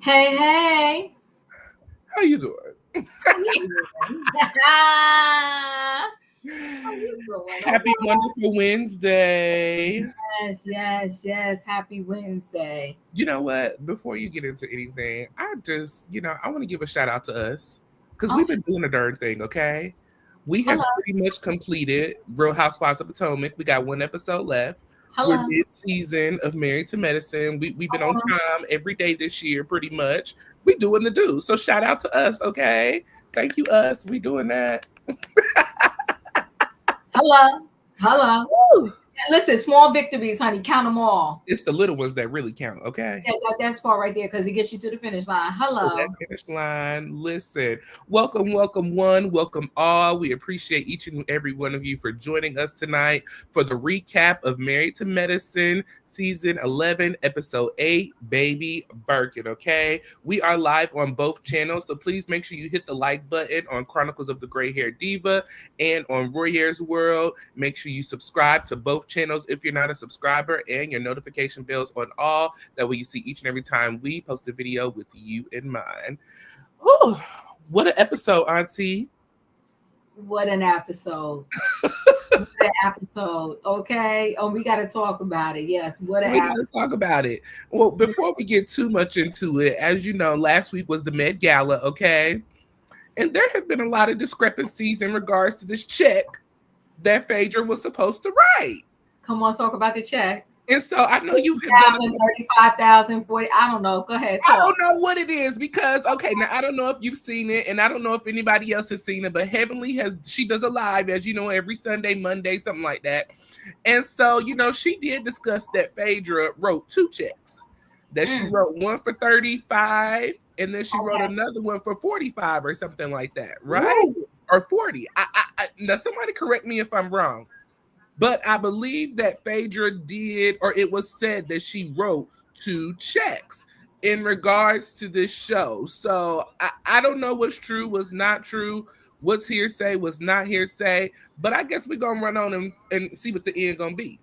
Hey, hey. How you doing? Happy wonderful Wednesday. Yes. Happy Wednesday. You know what? Before you get into anything, I want to give a shout out to us because we've been doing a darn thing, okay? We have pretty much completed Real Housewives of Potomac. We got one episode left. We're mid-season of Married to Medicine. We've been on time every day this year, pretty much. We doing the do. So shout out to us, okay? Thank you, us. We doing that. Hello. Woo. Listen, small victories, honey. Count them all. It's the little ones that really count, okay? Yes, that spot right there because it gets you to the finish line. Hello. That finish line. Listen, welcome one, welcome all. We appreciate each and every one of you for joining us tonight for the recap of Married to Medicine, Season 11, Episode 8, Baby Birkin, okay? We are live on both channels, so please make sure you hit the like button on Chronicles of the Gray Hair Diva and on Royaire's World. Make sure you subscribe to both channels if you're not a subscriber, and your notification bells on all. That way you see each and every time we post a video with you in mind. Oh, what an episode, Auntie. What an episode. Okay. Oh, we got to talk about it. Yes. We got to talk about it. Well, before we get too much into it, as you know, last week was the Med Gala, okay? And there have been a lot of discrepancies in regards to this check that Phaedra was supposed to write. Come on, talk about the check. And so I know you've done 35,000, 40. I don't know. Go ahead. Talk. I don't know what it is because, okay, now I don't know if you've seen it and I don't know if anybody else has seen it, but Heavenly she does a live, as you know, every Sunday, Monday, something like that. And so, you know, she did discuss that Phaedra wrote 2 checks. That she wrote one for 35 and then she wrote another one for 45 or something like that, right? Ooh. Or 40. Now somebody correct me if I'm wrong. But I believe that Phaedra did, or it was said that she wrote 2 checks in regards to this show. So I don't know what's true, what's not true, what's hearsay, what's not hearsay. But I guess we're going to run on and see what the end going to be.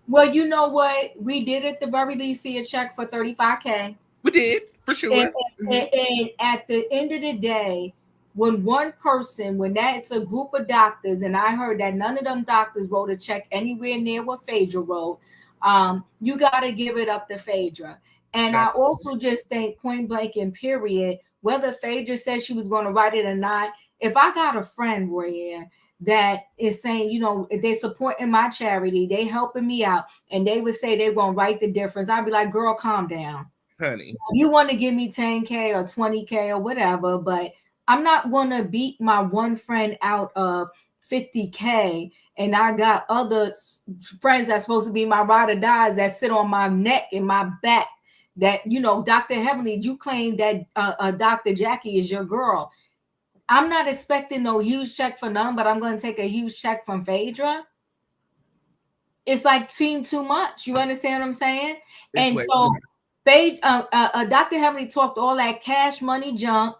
Well, you know what? We did at the very least see a check for $35,000. We did, for sure. And at the end of the day, when that's a group of doctors, and I heard that none of them doctors wrote a check anywhere near what Phaedra wrote, you got to give it up to Phaedra. And I also just think point blank and period, whether Phaedra said she was going to write it or not, if I got a friend, Royaire, that is saying, you know, they're supporting my charity, they helping me out, and they would say they're going to write the difference, I'd be like, girl, calm down. Honey. You want to give me 10K or 20K or whatever, but I'm not going to beat my one friend out of 50K, and I got other friends that's supposed to be my ride or dies that sit on my neck and my back. That, you know, Dr. Heavenly, you claim that Dr. Jackie is your girl. I'm not expecting no huge check for none, but I'm going to take a huge check from Phaedra. It's like seemed too much. You understand what I'm saying? And so Dr. Heavenly talked all that cash money junk.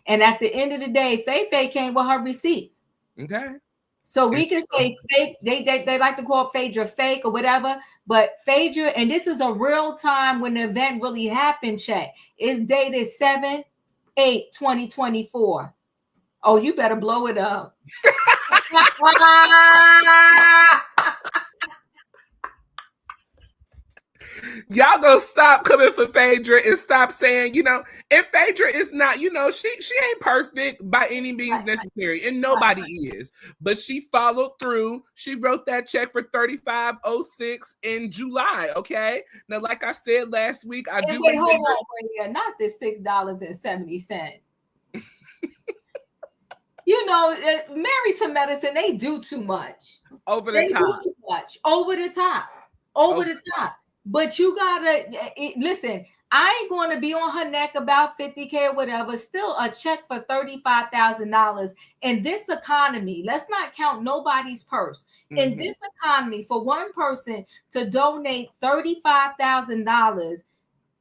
And at the end of the day, Faye came with her receipts. Okay. So we can say fake. They like to call Phaedra fake or whatever. But Phaedra, and this is a real time when the event really happened check. It's dated 7/8/2024. Oh, you better blow it up. Y'all gonna stop coming for Phaedra and stop saying, and Phaedra is not, she ain't perfect by any means necessary, and nobody is. But she followed through. She wrote that check for $35.06 in July. Okay. Now, like I said last week, I do wait, hold on, not the $6.70. Married to Medicine, they do too much. Over the top. Do too much. Over the top. The top. But you gotta listen. I ain't going to be on her neck about 50K or whatever. Still, a check for $35,000 in this economy. Let's not count nobody's purse. Mm-hmm. In this economy, for one person to donate $35,000.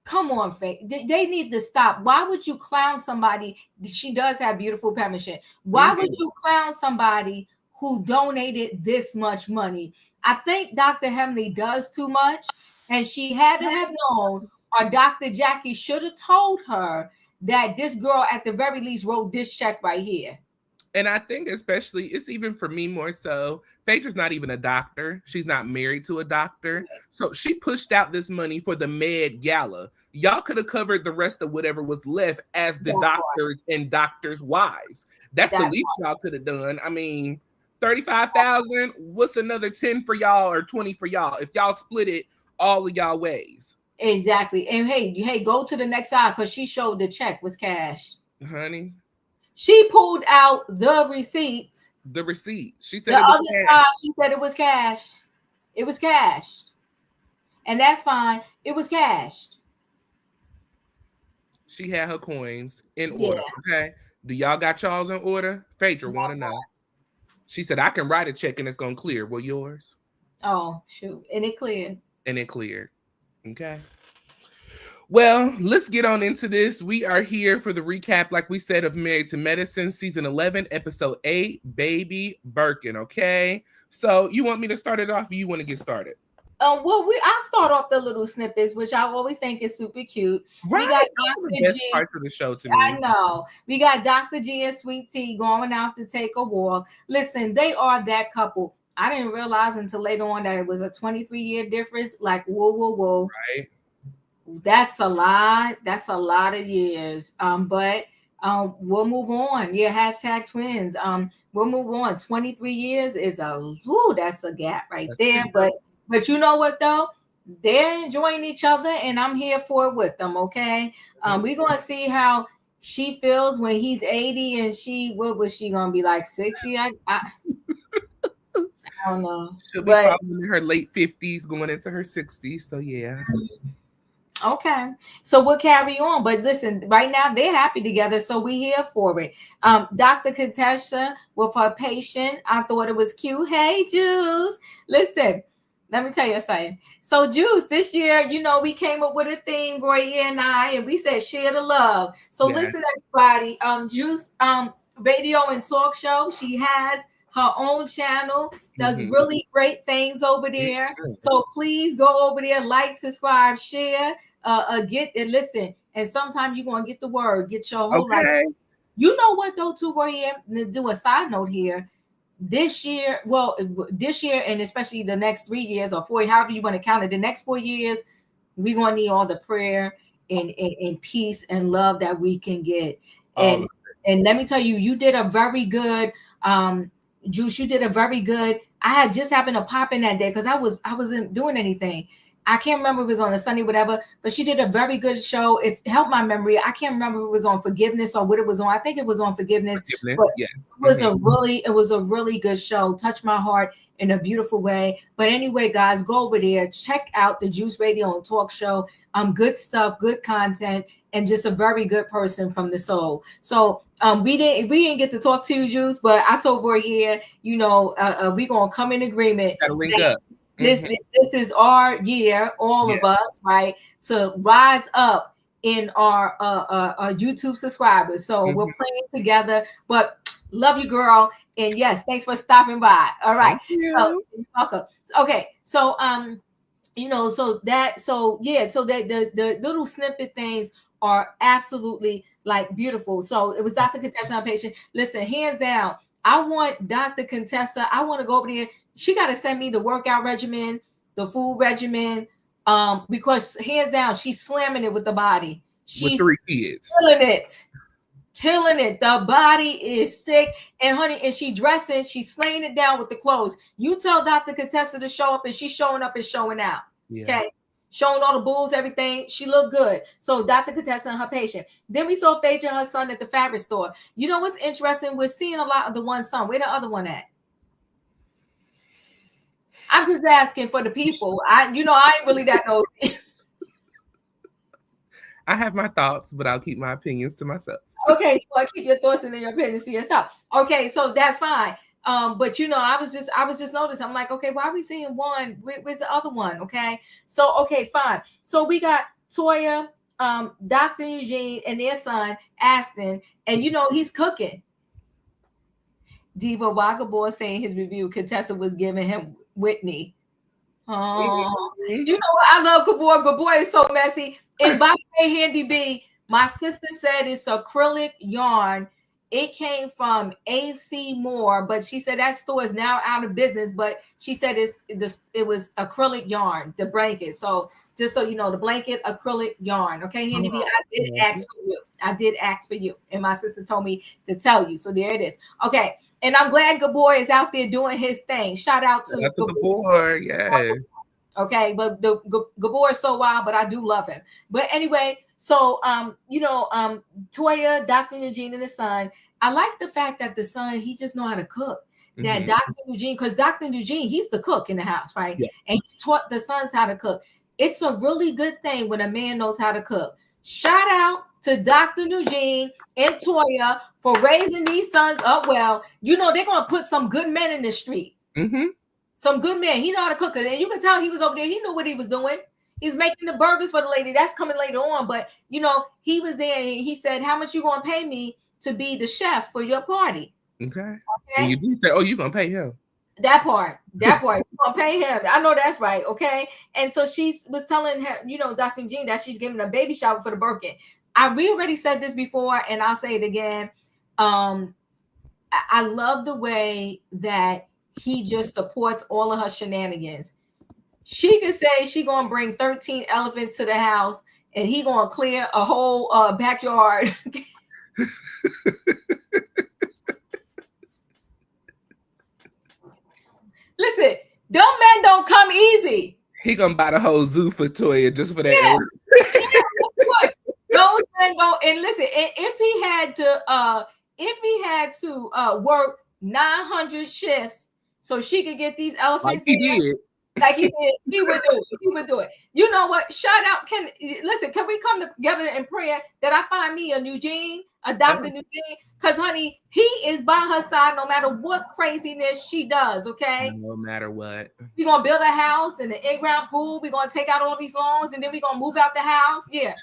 Come on, Faith. They need to stop. Why would you clown somebody? She does have beautiful penmanship. Why would you clown somebody who donated this much money? I think Dr. Hemley does too much, and she had to have known, or Dr. Jackie should have told her that this girl at the very least wrote this check right here. And I think especially, it's even for me more so, Phaedra's not even a doctor. She's not married to a doctor. So she pushed out this money for the Med Gala. Y'all could have covered the rest of whatever was left as the doctors and doctors' wives. That's the least y'all could have done. I mean, $35,000, what's another 10 for y'all or 20 for y'all if y'all split it all of y'all ways? Exactly. And hey, go to the next side because she showed the check was cash. Honey. She pulled out the receipts. The receipt. She said the it was other cash. side, she said it was cash. It was cashed. And that's fine. It was cashed. She had her coins in order. Okay. Do y'all got y'all's in order? Phaedra want to know. She said, I can write a check and it's going to clear. Well, yours? Oh, shoot. And it cleared. Okay. Well, let's get on into this. We are here for the recap, like we said, of Married to Medicine, season 11, episode 8, Baby Birkin. Okay. So you want me to start it off or you want to get started? Well, I'll start off the little snippets, which I always think is super cute. Right. We got Dr. the best parts of the show to me. I know. We got Dr. G and Sweet Tea going out to take a walk. Listen, they are that couple. I didn't realize until later on that it was a 23-year difference. Like, whoa. Right. That's a lot. That's a lot of years. But we'll move on. Yeah, hashtag twins. We'll move on. 23 years is that's a gap right there. But you know what though? They're enjoying each other, and I'm here for it with them. Okay. We're gonna see how she feels when he's 80 and what was she gonna be like 60? I don't know. She'll be probably in her late 50s, going into her 60s. So yeah. Okay, so we'll carry on. But listen, right now they're happy together, so we're here for it. Dr. Contessa with her patient, I thought it was cute. Hey, Juice. Listen, let me tell you something. So, Juice, this year, we came up with a theme, Royaire and I, and we said share the love. So listen, everybody. Juice radio and talk show. She has her own channel, does really great things over there. So please go over there, like, subscribe, share, get and listen. And sometimes you're gonna get the word, get your whole life. You know what though, too, Royaire, to do a side note here. This year, and especially the next 3 years or 4, however you want to count it, the next 4 years, we're gonna need all the prayer and peace and love that we can get. And let me tell you, you did a very good Juice, you did a very good. I had just happened to pop in that day because I wasn't doing anything. I can't remember if it was on a Sunday, whatever, but she did a very good show. It helped my memory. I can't remember if it was on forgiveness or what it was on. I think it was on forgiveness. But yes. It was a really good show. Touched my heart in a beautiful way. But anyway, guys, go over there, check out the Juice Radio and Talk Show. Good stuff, good content, and just a very good person from the soul. So we didn't get to talk to you, Juice, but I told Royaire, we gonna come in agreement. Gotta link up. This is our year, all of us, right, to rise up in our YouTube subscribers. So we're praying together. But love you, girl, and yes, thanks for stopping by. All right, you're welcome. Okay, so the little snippet things are absolutely like beautiful. So it was Dr. Contessa, patient. Listen, hands down, I want Dr. Contessa. I want to go over there. She got to send me the workout regimen, the food regimen, Because hands down, she's slamming it with the body. With She's 3 kids. Killing it. The body is sick. And honey, and she dressing, she's slaying it down with the clothes. You tell Dr. Contessa to show up, and she's showing up and showing out. Yeah. Okay. Showing all the bulls, everything. She looked good. So Dr. Contessa and her patient. Then we saw Phaedra and her son at the fabric store. You know what's interesting? We're seeing a lot of the one son. Where the other one at? I'm just asking for the people. I ain't really that nosy. I have my thoughts, but I'll keep my opinions to myself. Okay, you want to keep your thoughts and then your opinions to yourself. Okay, so that's fine. But I was just noticing. I'm like, okay, why are we seeing one? Where's the other one? Okay, so okay, fine. So we got Toya, Dr. Eugene, and their son Aston, and he's cooking. Diva Wagabor saying his review, Contessa was giving him Whitney. Oh, I love Gabor. Gabor is so messy. And by the way, Handy B, my sister said it's acrylic yarn. It came from AC Moore, but she said that store is now out of business. But she said it was acrylic yarn, the blanket. So just so you know, the blanket acrylic yarn. Okay, Handy B, I did ask for you. I did ask for you, and my sister told me to tell you. So there it is. Okay. And I'm glad Gabor is out there doing his thing. Shout out to Gabor, yeah. Okay, but the Gabor is so wild, but I do love him. But anyway, so Toya, Dr. Eugene, and his son. I like the fact that the son, he just know how to cook. That Dr. Eugene, because Dr. Eugene, he's the cook in the house, right? Yeah. And he taught the sons how to cook. It's a really good thing when a man knows how to cook. Shout out to Dr. Eugene and Toya for raising these sons up well. They're gonna put some good men in the street. Some good men. He know how to cook it. And you can tell he was over there. He knew what he was doing. He was making the burgers for the lady. That's coming later on. But he was there and he said, how much you gonna pay me to be the chef for your party? Okay. And you said, oh, you gonna pay him. That part, you gonna pay him. I know that's right. Okay. And so she was telling her, Dr. Jean, that she's giving a baby shower for the Birkin. We already said this before, and I'll say it again. I love the way that he just supports all of her shenanigans. She could say she gonna bring 13 elephants to the house, and he gonna clear a whole backyard. Listen, them men don't come easy. He gonna buy the whole zoo for Toya just for that. Yeah. Those men go and listen. If he had to work 900 shifts so she could get these elephants, he did. Like he did, he would do it. He would do it. You know what? Shout out. Can we come together in prayer that I find me a Eugene, a Dr. Eugene? Because, honey, he is by her side no matter what craziness she does, okay? No matter what. We're going to build a house and an in-ground pool. We're going to take out all these loans, and then we're going to move out the house. Yeah.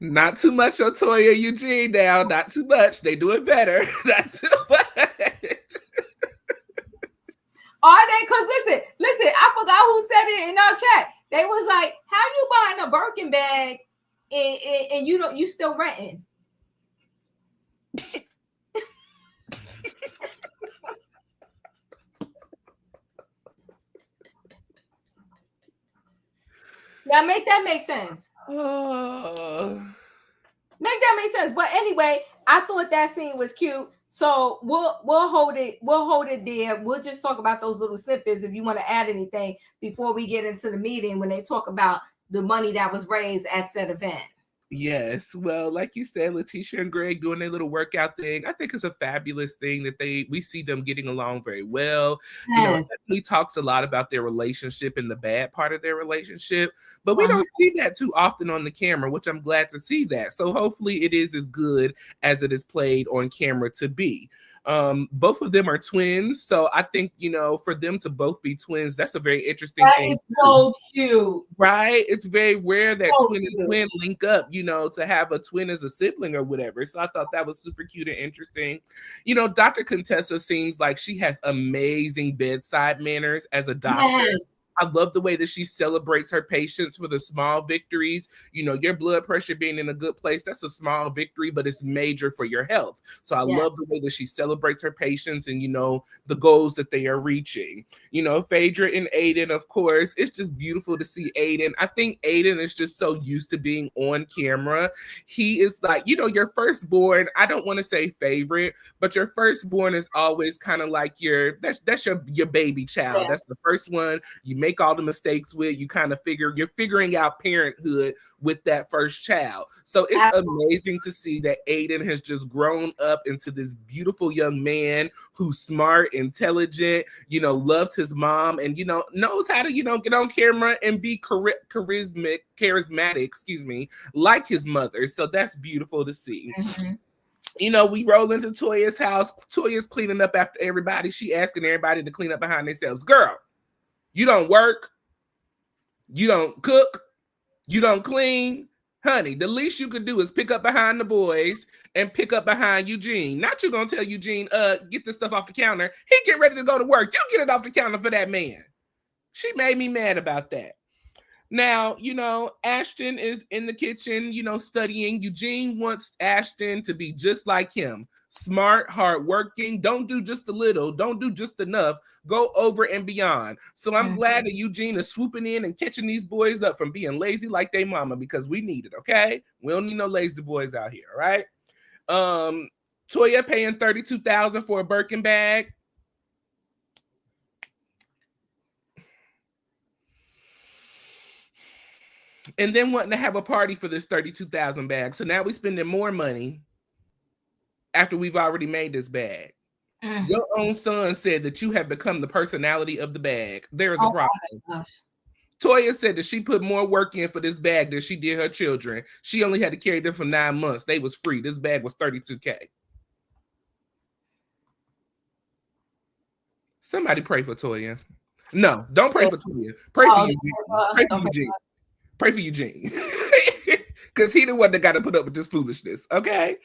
Not too much on Toya Eugene now. Not too much. They do it better. Not too much. Are they? Because listen, I forgot who said it in our chat. They was like, how you buying a Birkin bag and you still renting? Now make that make sense. Make that make sense. But anyway, I thought that scene was cute. So we'll hold it there. We'll just talk about those little snippets if you want to add anything before we get into the meeting when they talk about the money that was raised at said event. Yes. Well, like you said, Letitia and Greg doing their little workout thing. I think it's a fabulous thing that we see them getting along very well. Yes. He talks a lot about their relationship and the bad part of their relationship, but we don't see that too often on the camera, which I'm glad to see that. So hopefully it is as good as it is played on camera to be. Both of them are twins, so I think for them to both be twins, that's a very interesting thing. That is so cute, right? It's very rare that twin and twin link up, to have a twin as a sibling or whatever. So I thought that was super cute and interesting. Dr. Contessa seems like she has amazing bedside manners as a doctor. Yes. I love the way that she celebrates her patients for the small victories. You know, your blood pressure being in a good place, that's a small victory, but it's major for your health. So I love the way that she celebrates her patients and, you know, the goals that they are reaching. You know, Phaedra and Aiden, of course, it's just beautiful to see Aiden. I think Aiden is just so used to being on camera. He is like, you know, your firstborn, I don't want to say favorite, but your firstborn is always kind of like that's your baby child. That's the first one you make all the mistakes with. You kind of you're figuring out parenthood with that first child. So it's amazing to see that Aiden has just grown up into this beautiful young man who's smart, intelligent, you know, loves his mom, and, you know, knows how to, you know, get on camera and be charismatic, like his mother. So that's beautiful to see. You know, we roll into Toya's house. Toya's cleaning up after everybody. She asking everybody to clean up behind themselves. Girl, you don't work. You don't cook. You don't clean. Honey, the least you could do is pick up behind the boys and pick up behind Eugene. Not you gonna tell Eugene, get this stuff off the counter. He get ready to go to work. You get it off the counter for that man. She made me mad about that. Now, you know, Ashton is in the kitchen, you know, studying. Eugene wants Ashton to be just like him. Smart, hardworking. Don't do just a little. Don't do just enough. Go over and beyond. So I'm glad that Eugene is swooping in and catching these boys up from being lazy like they mama, because we need it, okay? We don't need no lazy boys out here, all right? Toya paying $32,000 for a Birkin bag. And then wanting to have a party for this $32,000 bag. So now we're spending more money after we've already made this bag. Your own son said that you have become the personality of the bag. There is a problem. Toya said that she put more work in for this bag than she did her children. She only had to carry them for 9 months. They was free. This bag was $32K. Somebody pray for Toya. No, don't pray for Toya. Pray for Eugene. Pray for Eugene. Pray for Eugene. Because he the one that got to put up with this foolishness. Okay.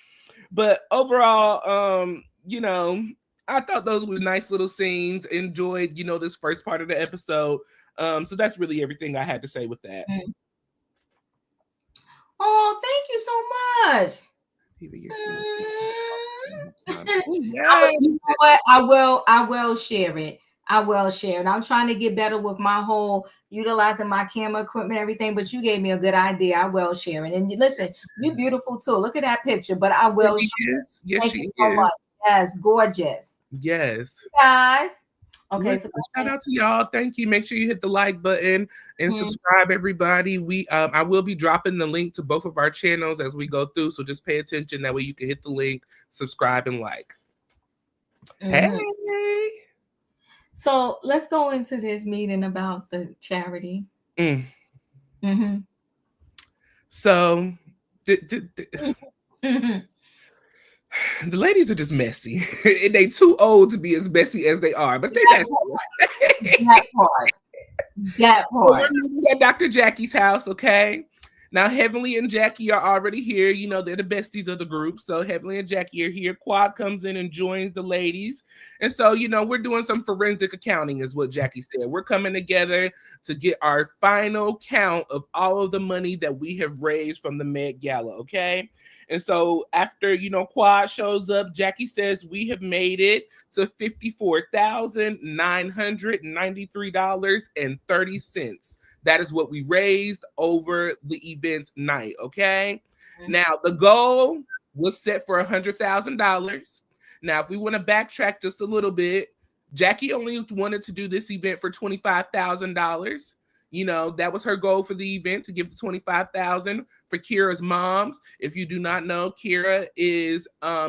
But overall, you know, I thought those were nice little scenes. Enjoyed, you know, this first part of the episode. So that's really everything I had to say with that. Oh, thank you so much. You know what? I will share it. I will share it. I'm trying to get better with my whole utilizing my camera equipment, everything, but you gave me a good idea. I will share it. And listen, you're beautiful too. Look at that picture, but I will share it. Yes, Thank she you so much. Yes, gorgeous. Yes. Guys. Okay, listen, so shout out to y'all. Thank you. Make sure you hit the like button and subscribe, everybody. I will be dropping the link to both of our channels as we go through, so just pay attention. That way you can hit the link, subscribe, and like. Hey. So let's go into this meeting about the charity. So the ladies are just messy. They too old to be as messy as they are, but they messy. That part. We're at Dr. Jackie's house, okay? Now, Heavenly and Jackie are already here. You know, they're the besties of the group. So Heavenly and Jackie are here. Quad comes in and joins the ladies. And so, you know, we're doing some forensic accounting is what Jackie said. We're coming together to get our final count of all of the money that we have raised from the Med Gala, okay? And so after, you know, Quad shows up, Jackie says we have made it to $54,993.30. That is what we raised over the event night, okay? Now, the goal was set for $100,000. Now, if we want to backtrack just a little bit, Jackie only wanted to do this event for $25,000. You know, that was her goal for the event, to give the $25,000 for Kira's moms. If you do not know, Kira is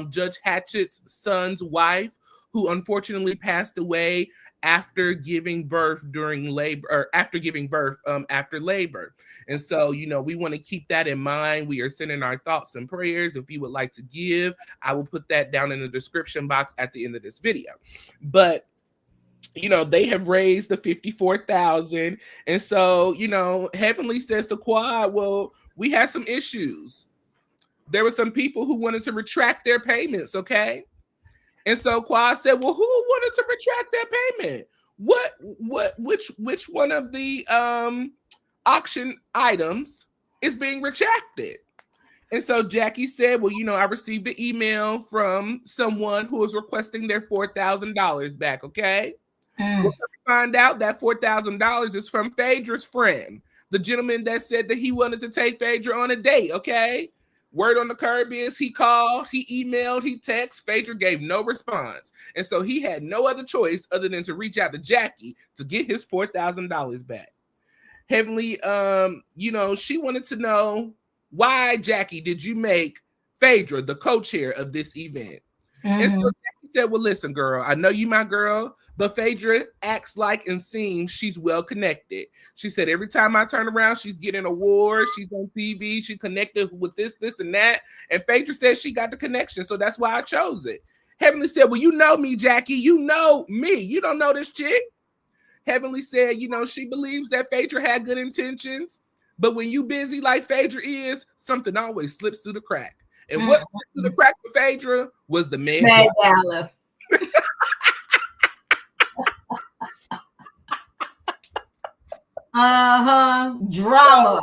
Judge Hatchett's son's wife, who unfortunately passed away after giving birth during labor, or after giving birth after labor. And so, you know, we want to keep that in mind. We are sending our thoughts and prayers. If you would like to give, I will put that down in the description box at the end of this video. But you know, they have raised the $54,000. And so, you know, Heavenly says to Quad, well, we had some issues. There were some people who wanted to retract their payments, okay? And so Quad said, well, who wanted to retract their payment? which one of the auction items is being retracted? And so Jackie said, well, I received an email from someone who is requesting their $4,000 back, okay? We'll find out that $4,000 is from Phaedra's friend, the gentleman that said that he wanted to take Phaedra on a date, okay? Word on the curb is he called, he emailed, he texted. Phaedra gave no response. And so he had no other choice other than to reach out to Jackie to get his $4,000 back. Heavenly, she wanted to know, why, Jackie, did you make Phaedra the co-chair of this event? And so Jackie said, well, listen, girl, I know you my girl, but Phaedra acts like and seems she's well connected. She said, every time I turn around, she's getting awards, she's on TV, she connected with this, and that. And Phaedra said she got the connection, so that's why I chose it. Heavenly said, well, you know me, Jackie, you know me. You don't know this chick. Heavenly said, she believes that Phaedra had good intentions, but when you busy like Phaedra is, something always slips through the crack. And what slipped through the crack for Phaedra was the Med Gala. Drama.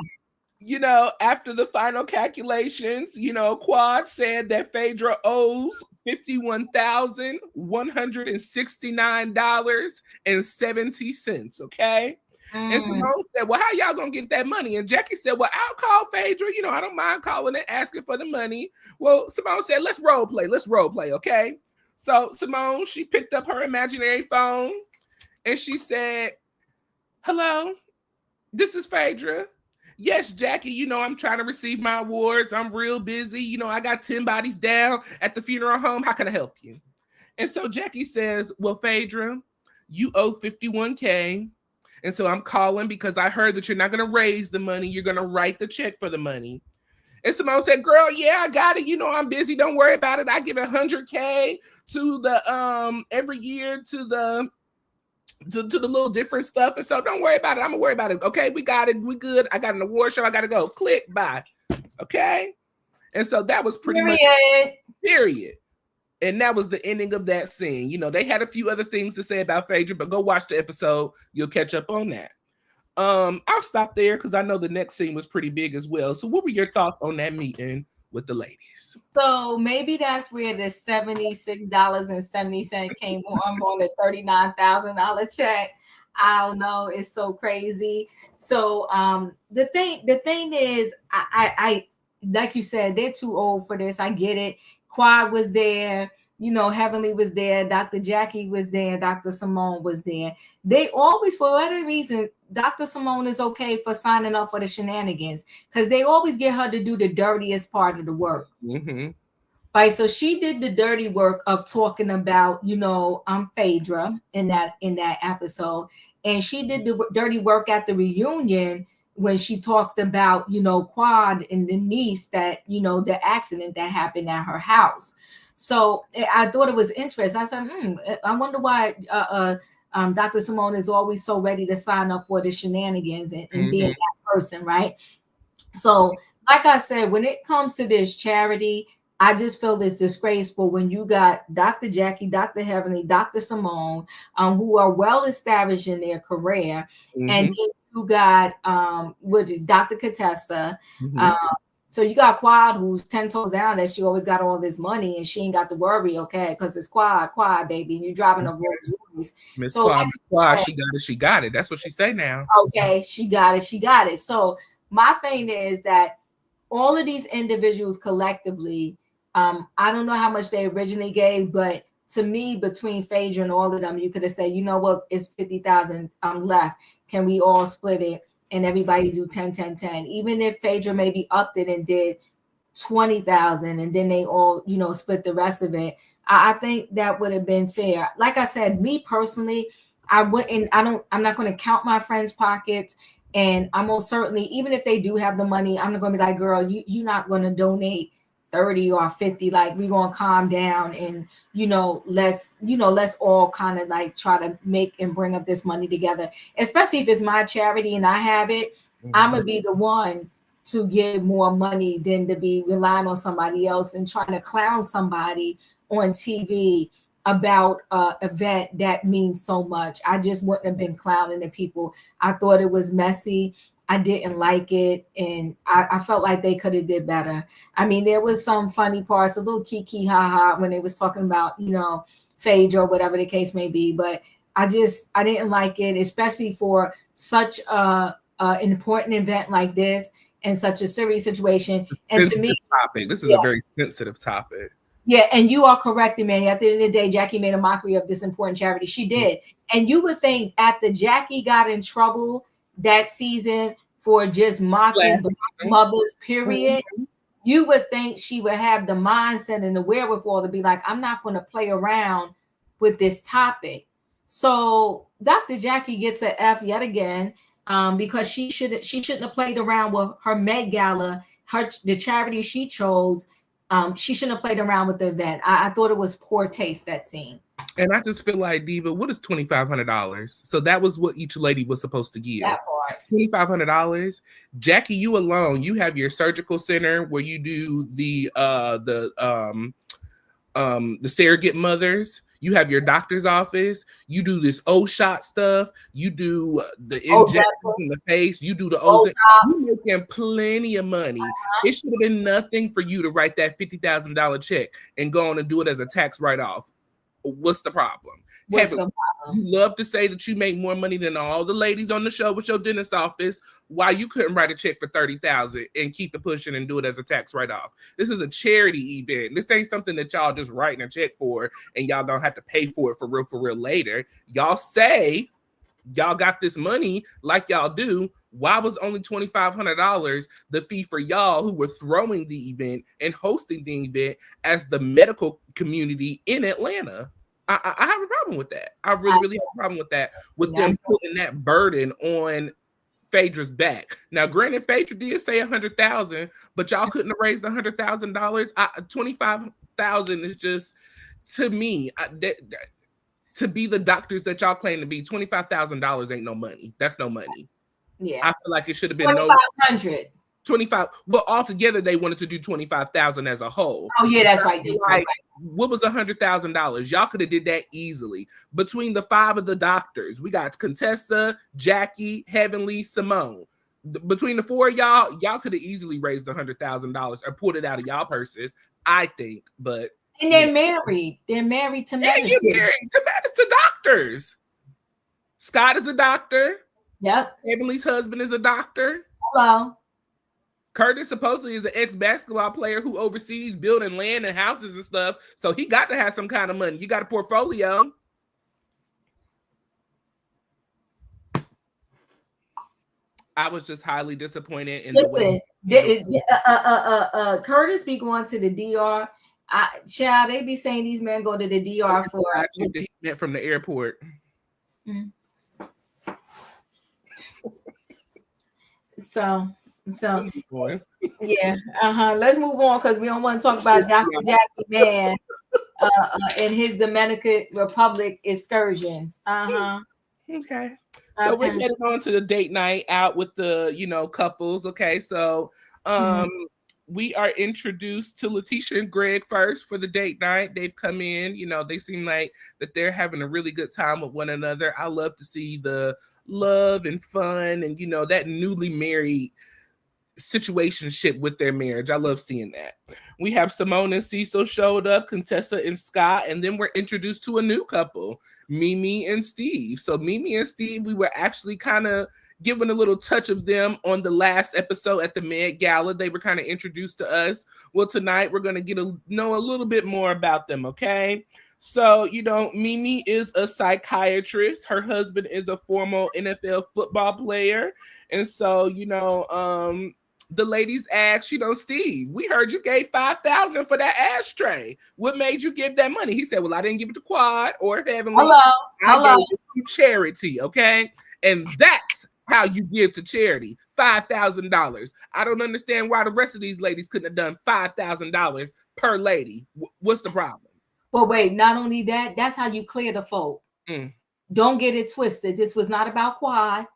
After the final calculations, Quad said that Phaedra owes $51,169.70. Okay. And Simone said, well, how y'all gonna get that money? And Jackie said, well, I'll call Phaedra. I don't mind calling and asking for the money. Well, Simone said, let's role play, okay? So Simone, she picked up her imaginary phone and she said, hello, this is Phaedra. Yes, Jackie, I'm trying to receive my awards. I'm real busy. I got 10 bodies down at the funeral home. How can I help you? And so Jackie says, well, Phaedra, you owe $51K. And so I'm calling because I heard that you're not going to raise the money. You're going to write the check for the money. And Simone said, girl, yeah, I got it. I'm busy. Don't worry about it. I give $100K to the, every year to the little different stuff. And so don't worry about it. I'm gonna worry about it. Okay, we got it. We good. I got an award show. I got to go. Click. Bye. Okay. And so that was pretty much period. And that was the ending of that scene. They had a few other things to say about Phaedra, but go watch the episode. You'll catch up on that. I'll stop there because I know the next scene was pretty big as well. So what were your thoughts on that meeting with the ladies? So maybe that's where the $76.70 came on the $39,000 check. I don't know. It's so crazy. So the thing is, I like you said, they're too old for this. I get it. Quad was there, Heavenly was there, Dr. Jackie was there, Dr. Simone was there. They always, for whatever reason, Dr. Simone is okay for signing up for the shenanigans because they always get her to do the dirtiest part of the work. Right. So she did the dirty work of talking about, I'm Phaedra in that episode. And she did the dirty work at the reunion when she talked about, Quad and the niece that, the accident that happened at her house. So I thought it was interesting. I said, I wonder why Dr. Simone is always so ready to sign up for the shenanigans and being that person, right? So, like I said, when it comes to this charity, I just feel it's disgraceful when you got Dr. Jackie, Dr. Heavenly, Dr. Simone, who are well established in their career, and then you got Dr. Contessa. So you got Quad, who's 10 toes down that she always got all this money and she ain't got to worry, okay? Because it's Quad, baby, and you're driving a Rolls Royce. Miss Quad, she got it. That's what she say now. Okay, she got it. So my thing is that all of these individuals collectively, I don't know how much they originally gave, but to me, between Phaedra and all of them, you could have said, you know what, it's 50,000 left. Can we all split it? And everybody do 10, 10, 10. Even if Phaedra maybe upped it and did 20,000 and then they all, split the rest of it. I think that would have been fair. Like I said, me personally, I'm not going to count my friends' pockets. And I'm most certainly, even if they do have the money, I'm not going to be like, girl, you're not going to donate 30 or 50. Like, we're going to calm down and, let's all kind of like try to make and bring up this money together, especially if it's my charity and I have it. I'm going to be the one to give more money than to be relying on somebody else and trying to clown somebody on TV about an event that means so much. I just wouldn't have been clowning the people. I thought it was messy. I didn't like it, and I felt like they could have did better. I mean, there was some funny parts, a little kiki ha ha when they was talking about, you know, Phaedra or whatever the case may be, but I didn't like it, especially for such an important event like this and such a serious situation. And to me, topic. This is a very sensitive topic. Yeah, and you are correct, Manny. At the end of the day, Jackie made a mockery of this important charity. She did. And you would think after Jackie got in trouble that season for just mocking Black mothers, period, you would think she would have the mindset and the wherewithal to be like, I'm not going to play around with this topic. So Dr. Jackie gets an F yet again, because she shouldn't have played around with her Med Gala, the charity she chose. She shouldn't have played around with the event. I thought it was poor taste, that scene. And I just feel like, Diva, what is $2,500? So that was what each lady was supposed to give. $2,500. Jackie, you alone, you have your surgical center where you do the surrogate mothers. You have your doctor's office. You do this O-shot stuff. You do the injections in the face. You do the Ozempic. You're making plenty of money. It should have been nothing for you to write that $50,000 check and go on and do it as a tax write-off. What's the problem? You love to say that you make more money than all the ladies on the show with your dentist office. Why you couldn't write a check for $30,000 and keep it pushing and do it as a tax write-off? This is a charity event. This ain't something that y'all just writing a check for and y'all don't have to pay for it for real later. Y'all say y'all got this money like y'all do. Why was only $2,500 the fee for y'all who were throwing the event and hosting the event as the medical community in Atlanta? I have a problem with that. I really have a problem with that, with them putting that burden on Phaedra's back. Now, granted, Phaedra did say $100,000, but y'all couldn't have raised $100,000. $25,000 is just, to me, to be the doctors that y'all claim to be. $25,000 ain't no money. That's no money. Yeah, I feel like it should have been 2,500. 25. Well, altogether they wanted to do 25,000 as a whole. Oh yeah, that's right. Like, what was $100,000? Y'all could have did that easily. Between the 5 of the doctors, we got Contessa, Jackie, Heavenly, Simone. Between the 4 of y'all could have easily raised $100,000 or pulled it out of y'all purses, I think. But and they're married. They're married to medicine. You're married to doctors. Scott is a doctor. Yep. Heavenly's husband is a doctor. Hello. Curtis supposedly is an ex-basketball player who oversees building land and houses and stuff. So he got to have some kind of money. You got a portfolio. I was just highly disappointed in Listen, Curtis be going to the DR. Child, they be saying these men go to the DR for from the airport. Mm-hmm. So yeah, let's move on because we don't want to talk about Dr. Jackie Man and his Dominican Republic excursions. Okay. So we're heading on to the date night out with the couples. Okay, so we are introduced to Letitia and Greg first for the date night. They've come in, they seem like that they're having a really good time with one another. I love to see the love and fun and that newly married situationship with their marriage. I love seeing that. We have Simone and Cecil showed up, Contessa and Scott, and then we're introduced to a new couple, Mimi and Steve. So Mimi and Steve, we were actually kind of given a little touch of them on the last episode at the Med Gala. They were kind of introduced to us. Well, tonight we're going to know a little bit more about them, okay? So, Mimi is a psychiatrist. Her husband is a former NFL football player. And so, the ladies asked, Steve, we heard you gave $5,000 for that ashtray. What made you give that money? He said, well, I didn't give it to Quad or Heavenly. I gave it to charity, okay? And that's how you give to charity, $5,000. I don't understand why the rest of these ladies couldn't have done $5,000 per lady. What's the problem? But wait, not only that, that's how you clear the folk. Don't get it twisted. This was not about Quad.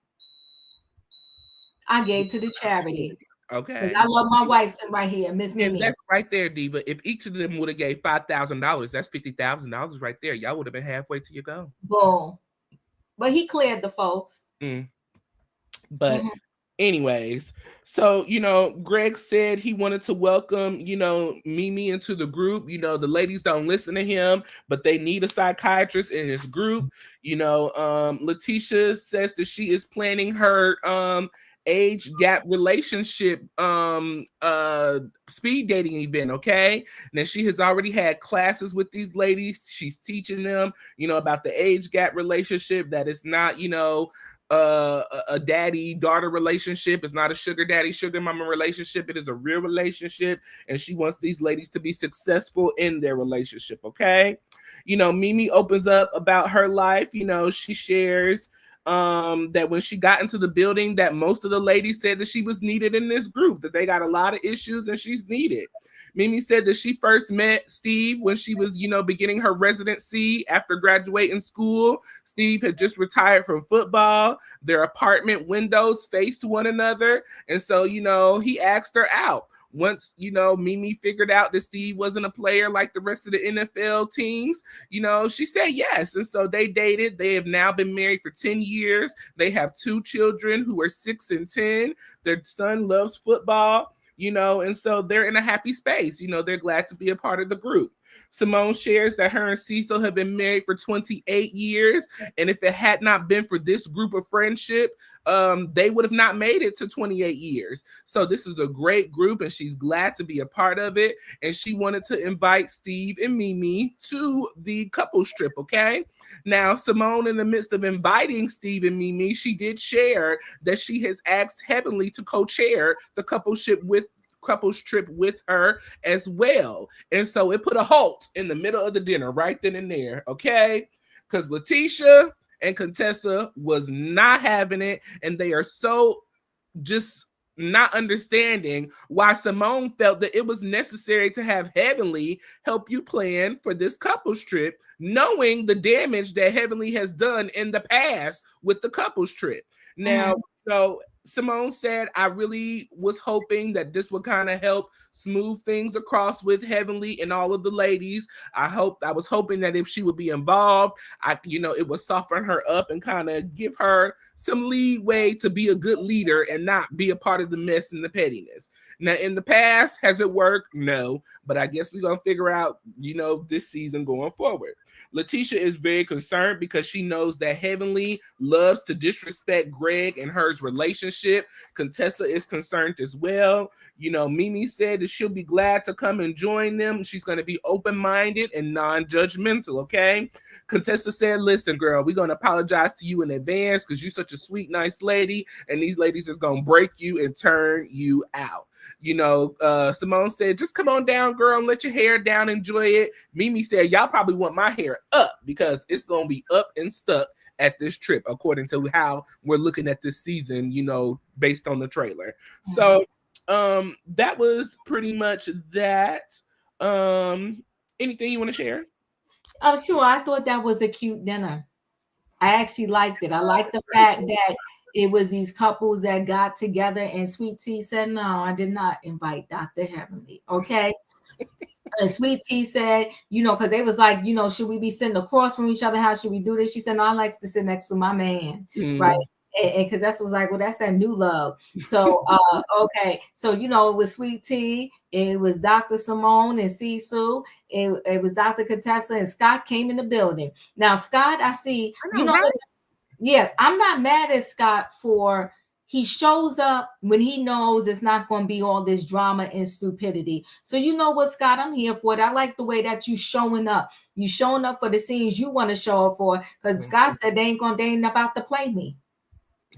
I gave to the charity. Because Okay. I love my wife sitting right here, Miss And Mimi. that's right there, Diva. If each of them would have gave $5,000, that's $50,000 right there. Y'all would have been halfway to your goal. Boom. But he cleared the folks. But anyways, so Greg said he wanted to welcome Mimi into the group. The ladies don't listen to him, but they need a psychiatrist in this group. Letitia says that she is planning her age gap relationship speed dating event. Okay, now she has already had classes with these ladies. She's teaching them about the age gap relationship, that it's not a daddy daughter relationship. It's not a sugar daddy sugar mama relationship. It is a real relationship, and she wants these ladies to be successful in their relationship. Okay, Mimi opens up about her life. She shares that when she got into the building, that most of the ladies said that she was needed in this group, that they got a lot of issues and she's needed. Mimi said that she first met Steve when she was, beginning her residency after graduating school. Steve had just retired from football. Their apartment windows faced one another. And so, he asked her out. Once, Mimi figured out that Steve wasn't a player like the rest of the NFL teams, she said yes. And so they dated. They have now been married for 10 years. They have 2 children who are 6 and 10. Their son loves football. And so they're in a happy space. They're glad to be a part of the group. Simone shares that her and Cecil have been married for 28 years. And if it had not been for this group of friendship, they would have not made it to 28 years. So this is a great group and she's glad to be a part of it. And she wanted to invite Steve and Mimi to the couples trip. Okay. Now, Simone, in the midst of inviting Steve and Mimi, she did share that she has asked Heavenly to co-chair the couples trip with her as well. And so it put a halt in the middle of the dinner right then and there. Okay. Because Letitia and Contessa was not having it, and they are so just not understanding why Simone felt that it was necessary to have Heavenly help you plan for this couples trip, knowing the damage that Heavenly has done in the past with the couples trip. Now, Simone said, I really was hoping that this would kind of help smooth things across with Heavenly and all of the ladies. I was hoping that if she would be involved, it would soften her up and kind of give her some leeway to be a good leader and not be a part of the mess and the pettiness. Now, in the past, has it worked? No, but I guess we're going to figure out, this season going forward. Letitia is very concerned because she knows that Heavenly loves to disrespect Greg and her's relationship. Contessa is concerned as well. Mimi said that she'll be glad to come and join them. She's going to be open-minded and non-judgmental, okay? Contessa said, listen, girl, we're going to apologize to you in advance because you're such a sweet, nice lady, and these ladies is going to break you and turn you out. Simone said, just come on down, girl, and let your hair down, enjoy it. Mimi said, y'all probably want my hair up because it's going to be up and stuck at this trip, according to how we're looking at this season, based on the trailer. So that was pretty much that. Anything you want to share? Oh, sure. I thought that was a cute dinner. I actually liked it. I liked the fact that it was these couples that got together, and Sweet Tea said, no, I did not invite Dr. Heavenly. Okay. And Sweet Tea said, because they was like, should we be sitting across from each other? How should we do this? She said, no, I like to sit next to my man. Right. And because that's was like, well, that's that new love. So, okay. So, it was Sweet Tea. It was Dr. Simone and Cecil. It was Dr. Contessa, and Scott came in the building. Now, Scott, I see, right? Yeah, I'm not mad at Scott for he shows up when he knows it's not going to be all this drama and stupidity. So you know what, Scott, I'm here for it. I like the way that you showing up. You showing up for the scenes you want to show up for, because Scott said they ain't about to play me.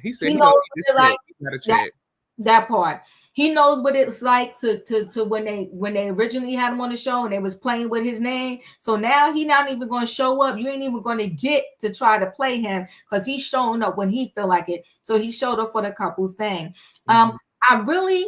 He said he knows what it like. That part. He knows what it's like to when they originally had him on the show and they was playing with his name. So now he not even going to show up. You ain't even going to get to try to play him because he's showing up when he feel like it. So he showed up for the couples thing. I really,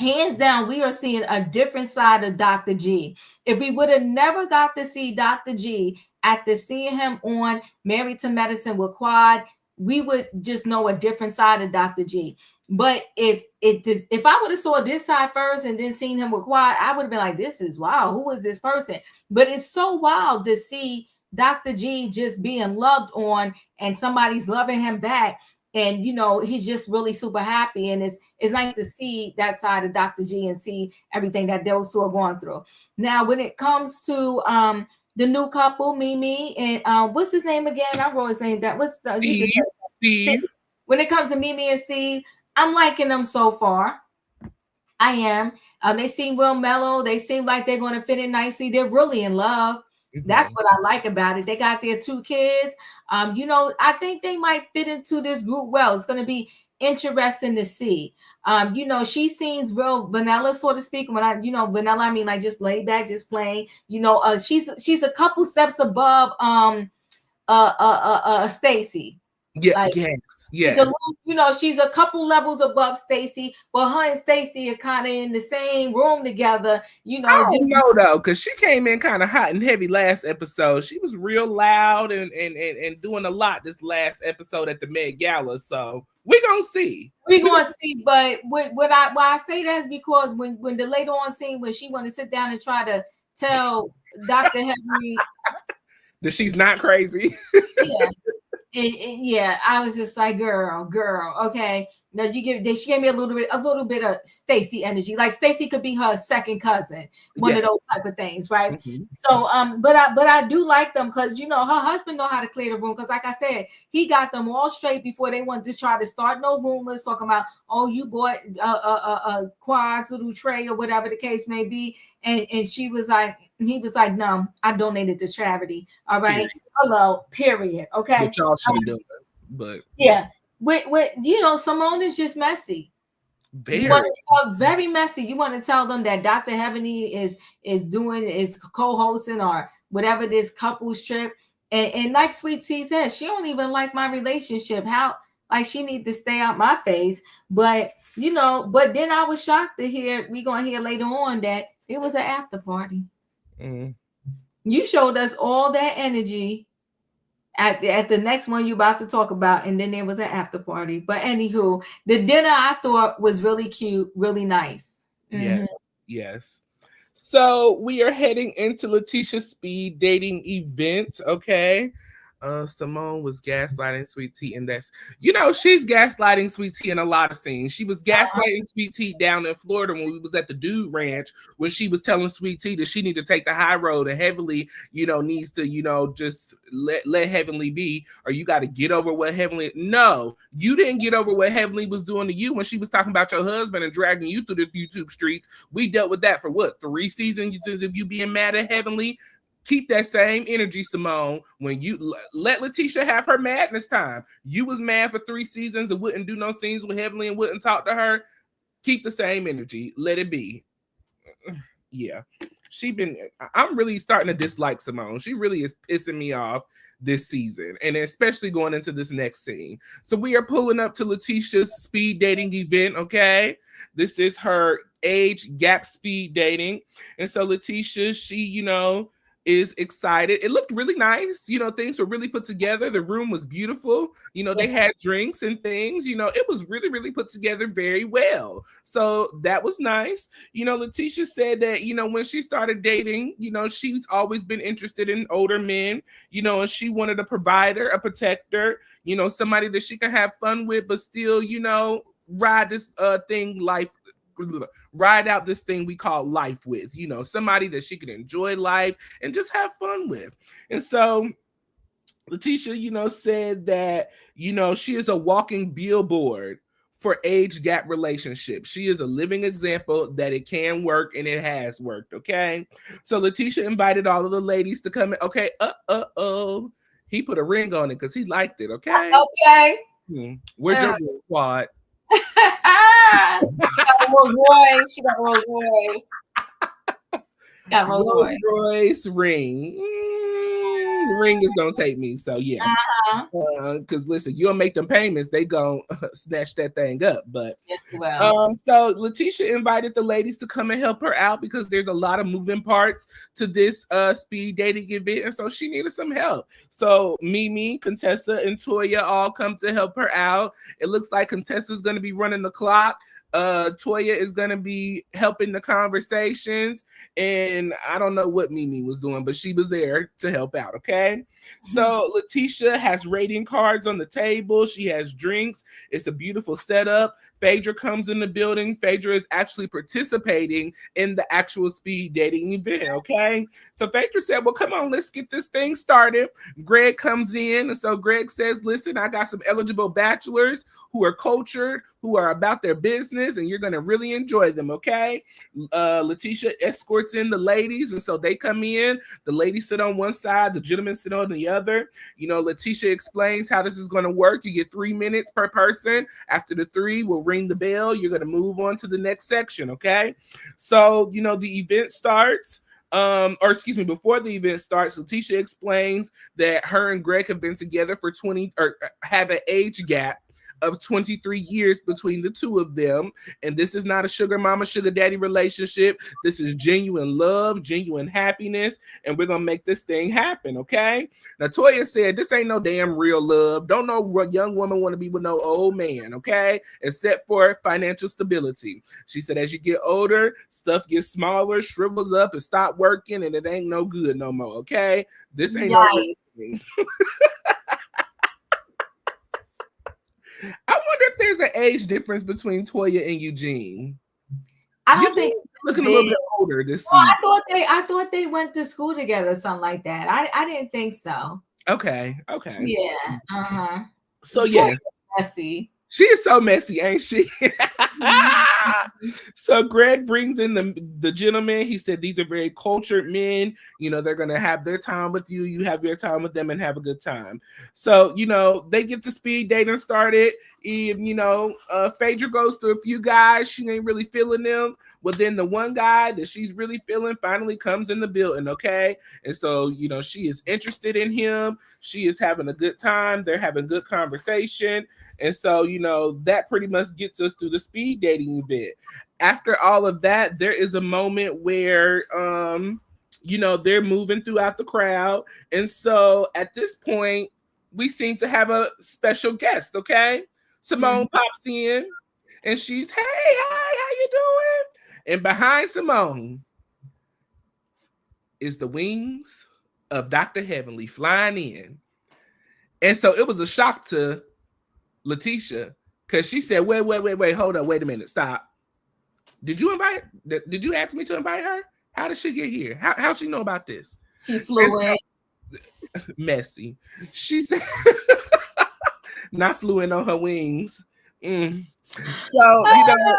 hands down, we are seeing a different side of Dr. G. If we would have never got to see Dr. G after seeing him on Married to Medicine with Quad, we would just know a different side of Dr. G. But if I would have saw this side first and then seen him with Quad, I would have been like, this is wow, who is this person? But it's so wild to see Dr. G just being loved on and somebody's loving him back. And he's just really super happy. And it's nice to see that side of Dr. G and see everything that those two are going through. Now, when it comes to the new couple, Mimi and what's his name again? I wrote his name. That what's the Steve. When it comes to Mimi and Steve, I'm liking them so far. I am. They seem real mellow. They seem like they're going to fit in nicely. They're really in love. Mm-hmm. That's what I like about it. They got their 2 kids. I think they might fit into this group well. It's going to be interesting to see. She seems real vanilla, so to speak. When vanilla, I mean like just laid back, just plain. She's a couple steps above Stacy. Yeah, yes. She's a couple levels above Stacy, but her and Stacy are kind of in the same room together. I don't know though, because she came in kind of hot and heavy last episode. She was real loud and doing a lot this last episode at the Med Gala. So we're gonna see. But why I say that is because when the later on scene when she wanted to sit down and try to tell Dr. Henry that she's not crazy. Yeah. Yeah, I was just like, girl, okay. Now she gave me a little bit of Stacy energy. Like Stacy could be her second cousin, one of those type of things, right? Mm-hmm. So, but I do like them because her husband know how to clear the room. Because like I said, he got them all straight before they wanted to try to start no rumors talking about, oh, you bought a Quad's little tray or whatever the case may be, and he was like, no, I donated to charity. All right. Period. Hello, period. Okay. Which y'all should do it. But yeah. With Simone is just messy. Very messy. You want to tell them that Dr. Heavenly is co-hosting or whatever this couples trip. And like Sweet Tea said, she don't even like my relationship. How like she need to stay out my face. But but then I was shocked to hear we're gonna hear later on that it was an after party. Mm-hmm. You showed us all that energy at the next one you're about to talk about, and then there was an after party. But anywho, the dinner I thought was really cute, really nice. Mm-hmm. Yes. So we are heading into Letitia's speed dating event. Okay. Simone was gaslighting Sweet Tea, and that's she's gaslighting Sweet Tea in a lot of scenes. She was gaslighting Sweet Tea down in Florida when we was at the Dude Ranch, when she was telling Sweet Tea that she need to take the high road and Heavenly, needs to, just let Heavenly be, or you got to get over what Heavenly. No, you didn't get over what Heavenly was doing to you when she was talking about your husband and dragging you through the YouTube streets. We dealt with that for what, 3 seasons of you being mad at Heavenly. Keep that same energy, Simone. When you let Letitia have her madness time. You was mad for 3 seasons and wouldn't do no scenes with Heavenly and wouldn't talk to her. Keep the same energy. Let it be. Yeah. I'm really starting to dislike Simone. She really is pissing me off this season, and especially going into this next scene. So we are pulling up to Letitia's speed dating event, okay? This is her age gap speed dating. And so Letitia, she, is excited. It looked really nice. Things were really put together. The room was beautiful. They had drinks and things. It was really, really put together very well. So that was nice. Letitia said that, when she started dating, she's always been interested in older men, and she wanted a provider, a protector, somebody that she can have fun with, but still, ride this ride out this thing we call life with, somebody that she can enjoy life and just have fun with. And so Letitia, said that, she is a walking billboard for age gap relationships. She is a living example that it can work, and it has worked. Okay. So Letitia invited all of the ladies to come in. Okay. He put a ring on it because he liked it. Okay. Okay. Where's your quad? She got Rolls Royce. Got Rolls Royce ring. the ring is gonna take me. So yeah. Because listen, you'll make them payments, they gonna snatch that thing up. But yes, well. so Letitia invited the ladies to come and help her out because there's a lot of moving parts to this speed dating event, and so she needed some help. So Mimi, Contessa, and Toya all come to help her out. It looks like Contessa's gonna be running the clock. Toya is gonna be helping the conversations, and I don't know what Mimi was doing, but she was there to help out. Okay, so Letitia has rating cards on the table. She has drinks. It's a beautiful setup. Phaedra comes in the building. Phaedra is actually participating in the actual speed dating event. Okay, so Phaedra said, "Well, come on, let's get this thing started." Greg comes in, and so Greg says, "Listen, I got some eligible bachelors who are cultured, who are about their business, and you're going to really enjoy them." Okay, Letitia escorts in the ladies, and so they come in. The ladies sit on one side, the gentlemen sit on the other. You know, Letitia explains how this is going to work. You get 3 minutes per person. After the 3, we'll ring the bell. You're going to move on to the next section. Okay, so you know the event starts. Before the event starts, Letitia explains that her and Greg have been together for 20 or have an age gap of 23 years between the two of them. And this is not a sugar mama, sugar daddy relationship. This is genuine love, genuine happiness. And we're going to make this thing happen. Okay. Now, Toya said, this ain't no damn real love. Don't no young woman want to be with no old man. Okay. Except for financial stability. She said, as you get older, stuff gets smaller, shrivels up and stop working. And it ain't no good no more. Okay. This ain't no thing. I wonder if there's an age difference between Toya and Eugene. I don't think looking a little bit older this season. I thought they went to school together, something like that. I didn't think so. Okay. Yeah. So yeah, messy. She is so messy, ain't she? So Greg brings in the gentleman. He said these are very cultured men. You know, they're going to have their time with you. You have your time with them and have a good time. So, you know, they get the speed dating started. And, you know, Phaedra goes through a few guys. She ain't really feeling them. Well, then the one guy that she's really feeling finally comes in the building, okay? And so, you know, she is interested in him. She is having a good time. They're having good conversation. And so, you know, that pretty much gets us through the speed dating event. After all of that, there is a moment where, you know, they're moving throughout the crowd. And so at this point, we seem to have a special guest, okay? Simone pops in and she's, hey, hi, how you doing? And behind Simone is the wings of Dr. Heavenly flying in. And so it was a shock to Letitia because she said, wait, hold up, wait a minute, stop. Did you ask me to invite her? How did she get here? How she know about this? She flew in. Messy. She said, not flew in on her wings. So, you know,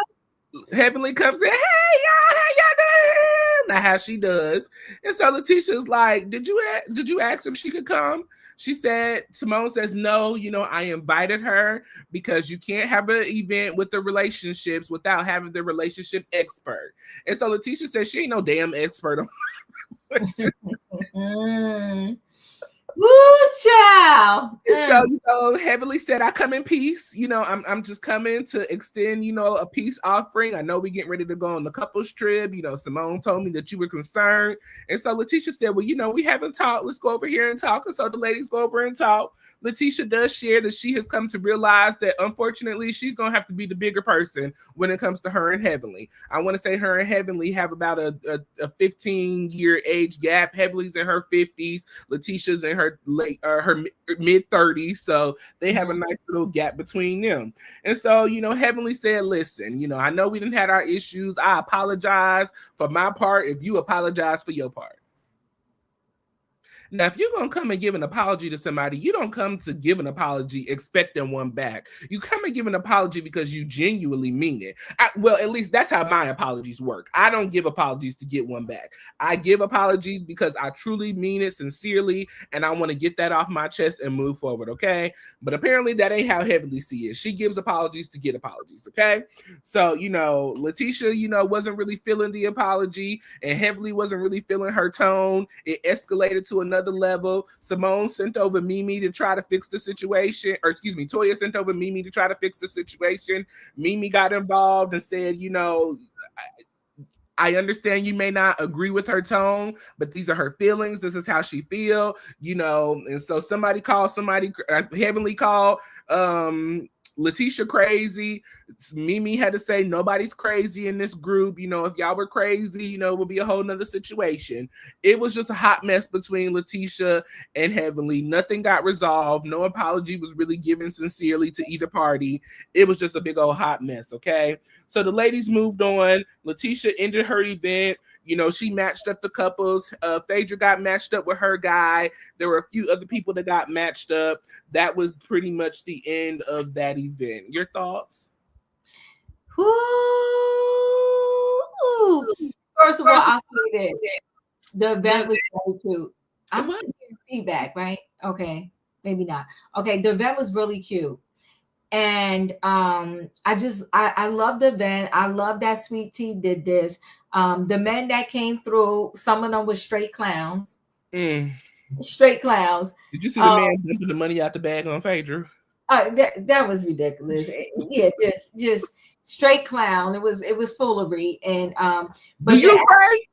Heavenly comes in, hey, y'all, how y'all doing? Now, how she does. And so Letitia's like, did you ask if she could come? She said, Simone says, no, you know, I invited her because you can't have an event with the relationships without having the relationship expert. And so Letitia says she ain't no damn expert on Woo, child. So, you know, Heavenly said, I come in peace. You know, I'm just coming to extend, you know, a peace offering. I know we getting ready to go on the couples trip. You know, Simone told me that you were concerned. And so Letitia said, well, you know, we haven't talked. Let's go over here and talk. And so the ladies go over and talk. Letitia does share that she has come to realize that, unfortunately, she's going to have to be the bigger person when it comes to her and Heavenly. I want to say her and Heavenly have about a 15-year age gap. Heavenly's in her 50s. Letitia's in her mid 30s. So they have a nice little gap between them. And so, you know, Heavenly said, listen, you know, I know we didn't have our issues. I apologize for my part if you apologize for your part. Now, if you're going to come and give an apology to somebody, you don't come to give an apology expecting one back. You come and give an apology because you genuinely mean it. Well, at least that's how my apologies work. I don't give apologies to get one back. I give apologies because I truly mean it sincerely, and I want to get that off my chest and move forward, okay? But apparently that ain't how Heavenly sees it. She gives apologies to get apologies, okay? So, you know, Letitia, you know, wasn't really feeling the apology, and Heavenly wasn't really feeling her tone. It escalated to another another level. Simone sent over Mimi to try to fix the situation, or excuse me, Toya sent over Mimi to try to fix the situation. Mimi got involved and said, I understand you may not agree with her tone, but these are her feelings. This is how she feel, And so somebody Heavenly called Letitia crazy. Mimi had to say nobody's crazy in this group. If y'all were crazy, it would be a whole nother situation. It was just a hot mess between Letitia and Heavenly. Nothing got resolved. No apology was really given sincerely to either party. It was just a big old hot mess, okay? So the ladies moved on. Letitia ended her event. She matched up the couples. Phaedra got matched up with her guy. There were a few other people that got matched up. That was pretty much the end of that event. Your thoughts? Ooh. First of all, I'll say this. The event was very cute. I'm seeing feedback, right? Okay. Maybe not. Okay. The event was really cute. And I love the event. I love that Sweet Tea did this. The men that came through, some of them were straight clowns. Straight clowns. Did you see the man dumping the money out the bag on Phaedra? That was ridiculous. Yeah, just straight clown. It was foolery. And but do you pray?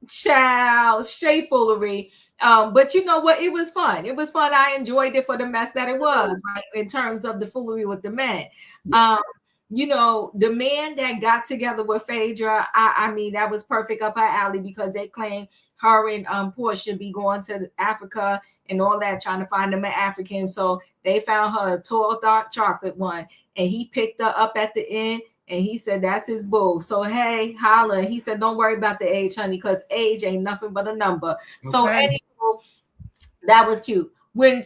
Child, straight foolery. But you know what? It was fun. It was fun. I enjoyed it for the mess that it was, right? In terms of the foolery with the men. The man that got together with Phaedra, I mean, that was perfect up her alley because they claim her and Portia be going to Africa and all that, trying to find them an African. So they found her a tall, dark chocolate one, and he picked her up at the end. And he said, that's his boo. So, hey, holla. He said, don't worry about the age, honey, because age ain't nothing but a number. Okay. So, anyway, that was cute. When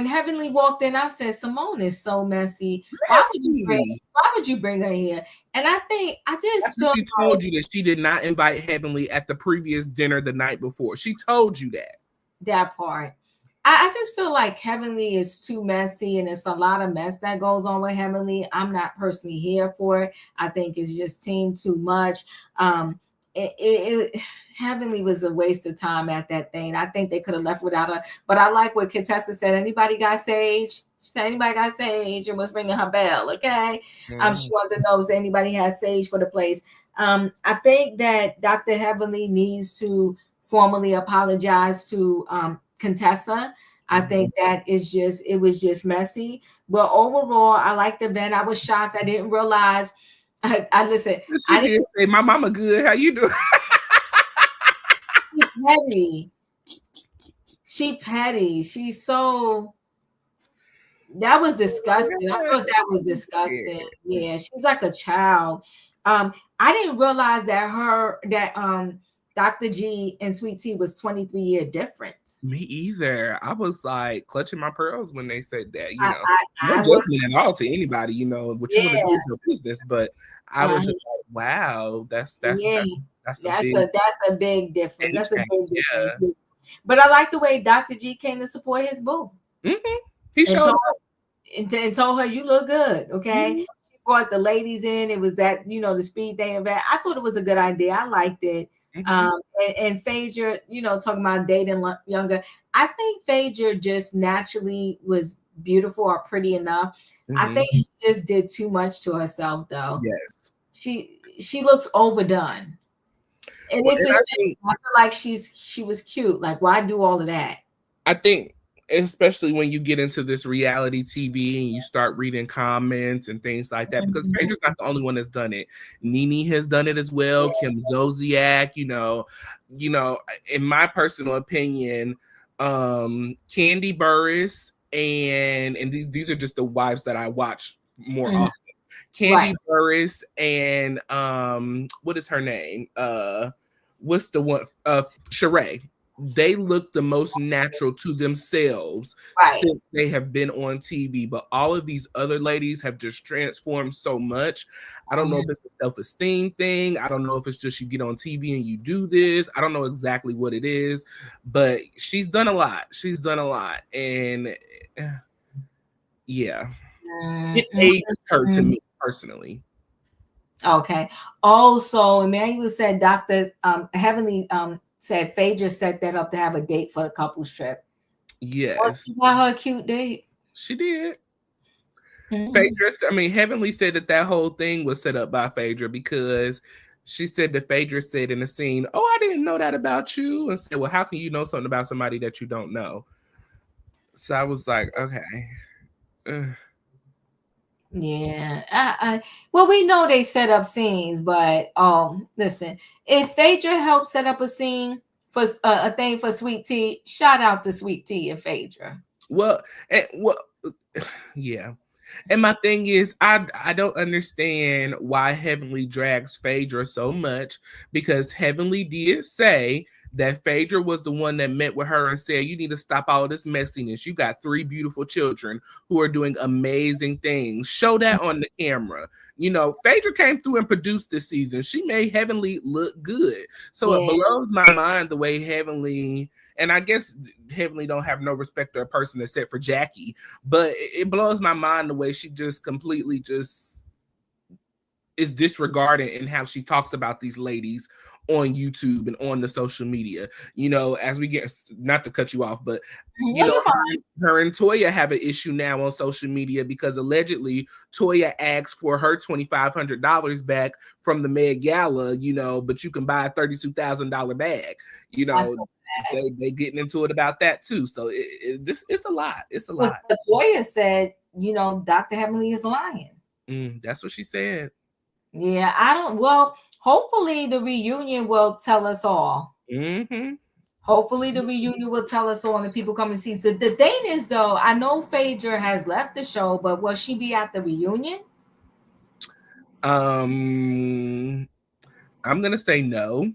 Heavenly walked in, I said, Simone is so messy. Why would you bring her here? And I think she told you that she did not invite Heavenly at the previous dinner the night before. She told you that. That part. I just feel like Heavenly is too messy, and it's a lot of mess that goes on with Heavenly. I'm not personally here for it. I think it's just team too much. Heavenly was a waste of time at that thing. I think they could have left without her. But I like what Contessa said. Anybody got Sage? She said anybody got Sage and was ringing her bell. Okay, she wanted to know if anybody has Sage for the place. I think that Dr. Heavenly needs to formally apologize to Contessa. I think that it was just messy. But overall, I liked the event. I was shocked. I didn't realize. I listen. I did say, my mama good. How you doing? She's petty. She petty. She's so. That was disgusting. I thought that was disgusting. Yeah, she's like a child. I didn't realize that Dr. G and Sweet Tea was 23-year different. Me either. I was like clutching my pearls when they said that. No judgment at all to anybody. What you want to do is your business. But I was just like, wow, that's a big difference. That's a big difference. Yeah. But I like the way Dr. G came to support his boo. Mm-hmm. He showed up and told her, you look good. Okay. Mm-hmm. She brought the ladies in. It was that, the speed thing of that. I thought it was a good idea. I liked it. Mm-hmm. And Phaedra, talking about dating younger. I think Phaedra just naturally was beautiful or pretty enough. Mm-hmm. I think she just did too much to herself, though. Yes. She looks overdone. And it's a shame. I feel like she was cute. Like, why do all of that? I think, especially when you get into this reality TV and you start reading comments and things like that, because Phaedra's not the only one that's done it. Nene has done it as well. Kim Zolciak, in my personal opinion, Candy Burris and these are just the wives that I watch more often. Candy Burris and what is her name? What's the one? Sheree. They look the most natural to themselves since they have been on TV. But all of these other ladies have just transformed so much. I don't know if it's a self-esteem thing. I don't know if it's just you get on TV and you do this. I don't know exactly what it is. But she's done a lot. And yeah. It aged her to me personally. Okay. Also, Emmanuel said Dr. Heavenly said Phaedra set that up to have a date for the couples trip. Yes. Well, she got her a cute date. She did. Mm-hmm. Heavenly said that whole thing was set up by Phaedra because she said that Phaedra said in the scene, "Oh, I didn't know that about you," and said, "Well, how can you know something about somebody that you don't know?" So I was like, okay. Yeah, well, we know they set up scenes, but listen, if Phaedra helped set up a scene for a thing for Sweet Tea, shout out to Sweet Tea and Phaedra. Well, yeah. And my thing is, I don't understand why Heavenly drags Phaedra so much, because Heavenly did say that Phaedra was the one that met with her and said, you need to stop all this messiness. You got 3 beautiful children who are doing amazing things. Show that on the camera. You know, Phaedra came through and produced this season. She made Heavenly look good. So It blows my mind the way Heavenly, and I guess Heavenly don't have no respect for a person except for Jackie, but it blows my mind the way she just completely just is disregarded in how she talks about these ladies on YouTube and on the social media. You know, as we get, not to cut you off, but you know, her and Toya have an issue now on social media because allegedly Toya asked for her $2,500 back from the Med Gala, you know, but you can buy a $32,000 bag. You know, they getting into it about that too. So it's a lot. It's a lot. But Toya said, you know, Dr. Heavenly is lying. That's what she said. Yeah, I don't. Well, hopefully the reunion will tell us all. Mm-hmm. Hopefully the reunion will tell us all, and the people come and see. So the thing is, though, I know Phaedra has left the show, but will she be at the reunion? I'm gonna say no.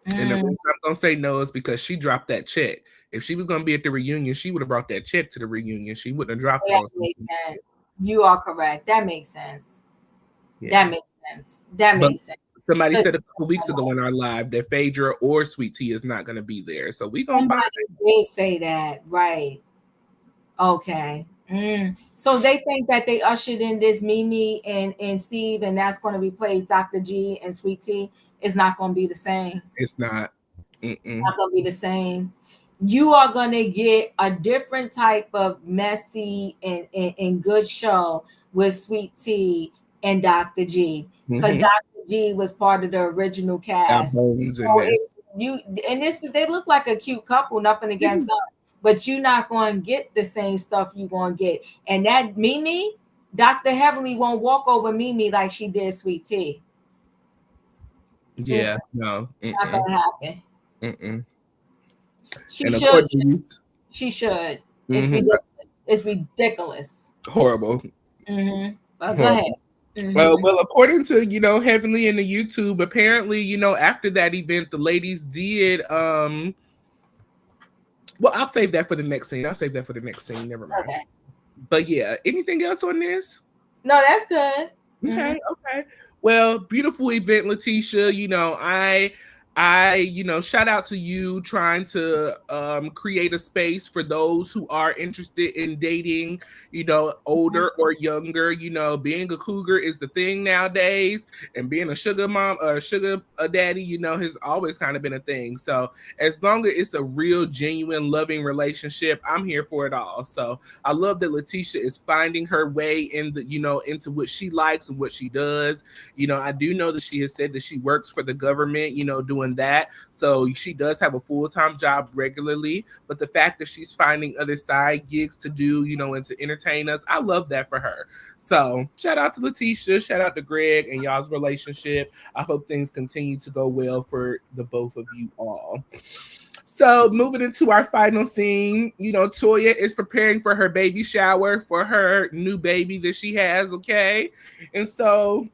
And the reason I'm gonna say no is because she dropped that check. If she was gonna be at the reunion, she would have brought that check to the reunion. She wouldn't have dropped it. You are correct. That makes sense. Yeah. That makes sense. Makes sense. Somebody said a couple weeks ago in our live that Phaedra or Sweet Tea is not gonna be there. So we gonna find it. They say that, right? Okay. So they think that they ushered in this Mimi and Steve, and that's going to replace Dr. G and Sweet Tea. It's not going to be the same. It's not. Not going to be the same. You are going to get a different type of messy and good show with Sweet Tea and Dr. G, because Dr. G was part of the original cast. So they look like a cute couple. Nothing against them. But you're not going to get the same stuff you're going to get. And that Mimi, Dr. Heavenly won't walk over Mimi like she did Sweet Tea. Yeah, no. Not going to happen. She should. It's ridiculous. It's ridiculous. Horrible. Go ahead. Well, according to, you know, Heavenly in the YouTube, apparently, you know, after that event, the ladies did... Well, I'll save that for the next scene. Never mind. Okay. But yeah, anything else on this? No, that's good. Okay. Well, beautiful event, Letitia. You know, I, you know, shout out to you trying to create a space for those who are interested in dating, you know, older or younger. You know, being a cougar is the thing nowadays, and being a sugar mom or sugar daddy, you know, has always kind of been a thing. So as long as it's a real, genuine, loving relationship, I'm here for it all. So I love that Letitia is finding her way in the, you know, into what she likes and what she does. You know, I do know that she has said that she works for the government, you know, doing that. So she does have a full-time job regularly, but the fact that she's finding other side gigs to do, you know, and to entertain us, I love that for her. So shout out to Letitia, shout out to Greg and y'all's relationship. I hope things continue to go well for the both of you all. So moving into our final scene, you know, Toya is preparing for her baby shower for her new baby that she has, okay? And so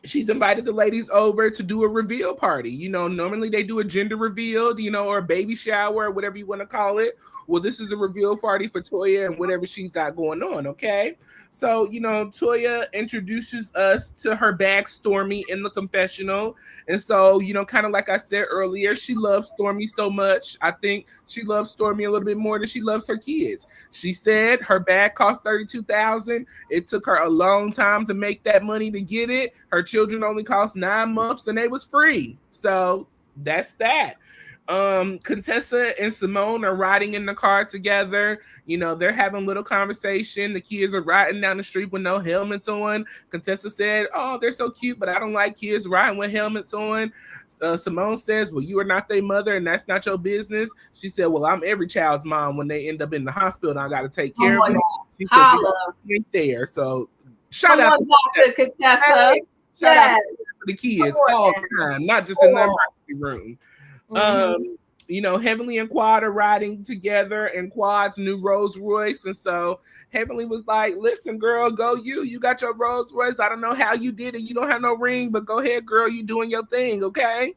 she's invited the ladies over to do a reveal party. You know, normally they do a gender reveal, you know, or a baby shower, or whatever you want to call it. Well, this is a reveal party for Toya and whatever she's got going on, okay? So, you know, Toya introduces us to her bag, Stormy, in the confessional. And so, you know, kind of like I said earlier, she loves Stormy so much. I think she loves Stormy a little bit more than she loves her kids. She said her bag cost $32,000. It took her a long time to make that money to get it. Her children only cost 9 months and they was free. So that's that. Contessa and Simone are riding in the car together. You know, they're having a little conversation. The kids are riding down the street with no helmets on. Contessa said, "Oh, they're so cute, but I don't like kids riding with helmets on." Simone says, "Well, you are not their mother, and that's not your business." She said, "Well, I'm every child's mom when they end up in the hospital, and I got to take care of them." She said, "You ain't there." So shout out to Contessa. Shout out to the kids all the time, not just in the emergency room. You know, Heavenly and Quad are riding together in Quad's new Rolls Royce. And so Heavenly was like, "Listen, girl, go you. You got your Rolls Royce. I don't know how you did it. You don't have no ring, but go ahead, girl. You doing your thing, okay?"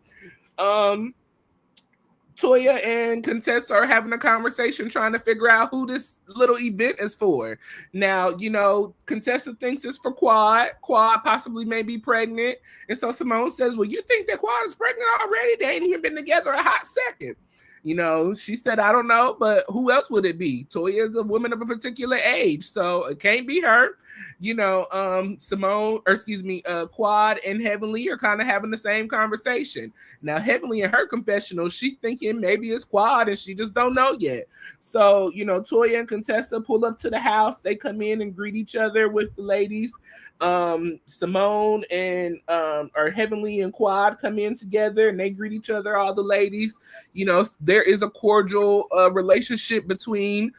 Toya and Contessa are having a conversation trying to figure out who this little event is for. Now, you know, Contessa thinks it's for Quad. Quad possibly may be pregnant. And so Simone says, "Well, you think that Quad is pregnant already? They ain't even been together a hot second." You know, she said, "I don't know, but who else would it be? Toya is a woman of a particular age, so it can't be her." You know, Quad and Heavenly are kind of having the same conversation. Now, Heavenly in her confessional, she's thinking maybe it's Quad and she just don't know yet. So, you know, Toya and Contessa pull up to the house. They come in and greet each other with the ladies. Simone and or Heavenly and Quad come in together and they greet each other, all the ladies. You know, there is a cordial relationship between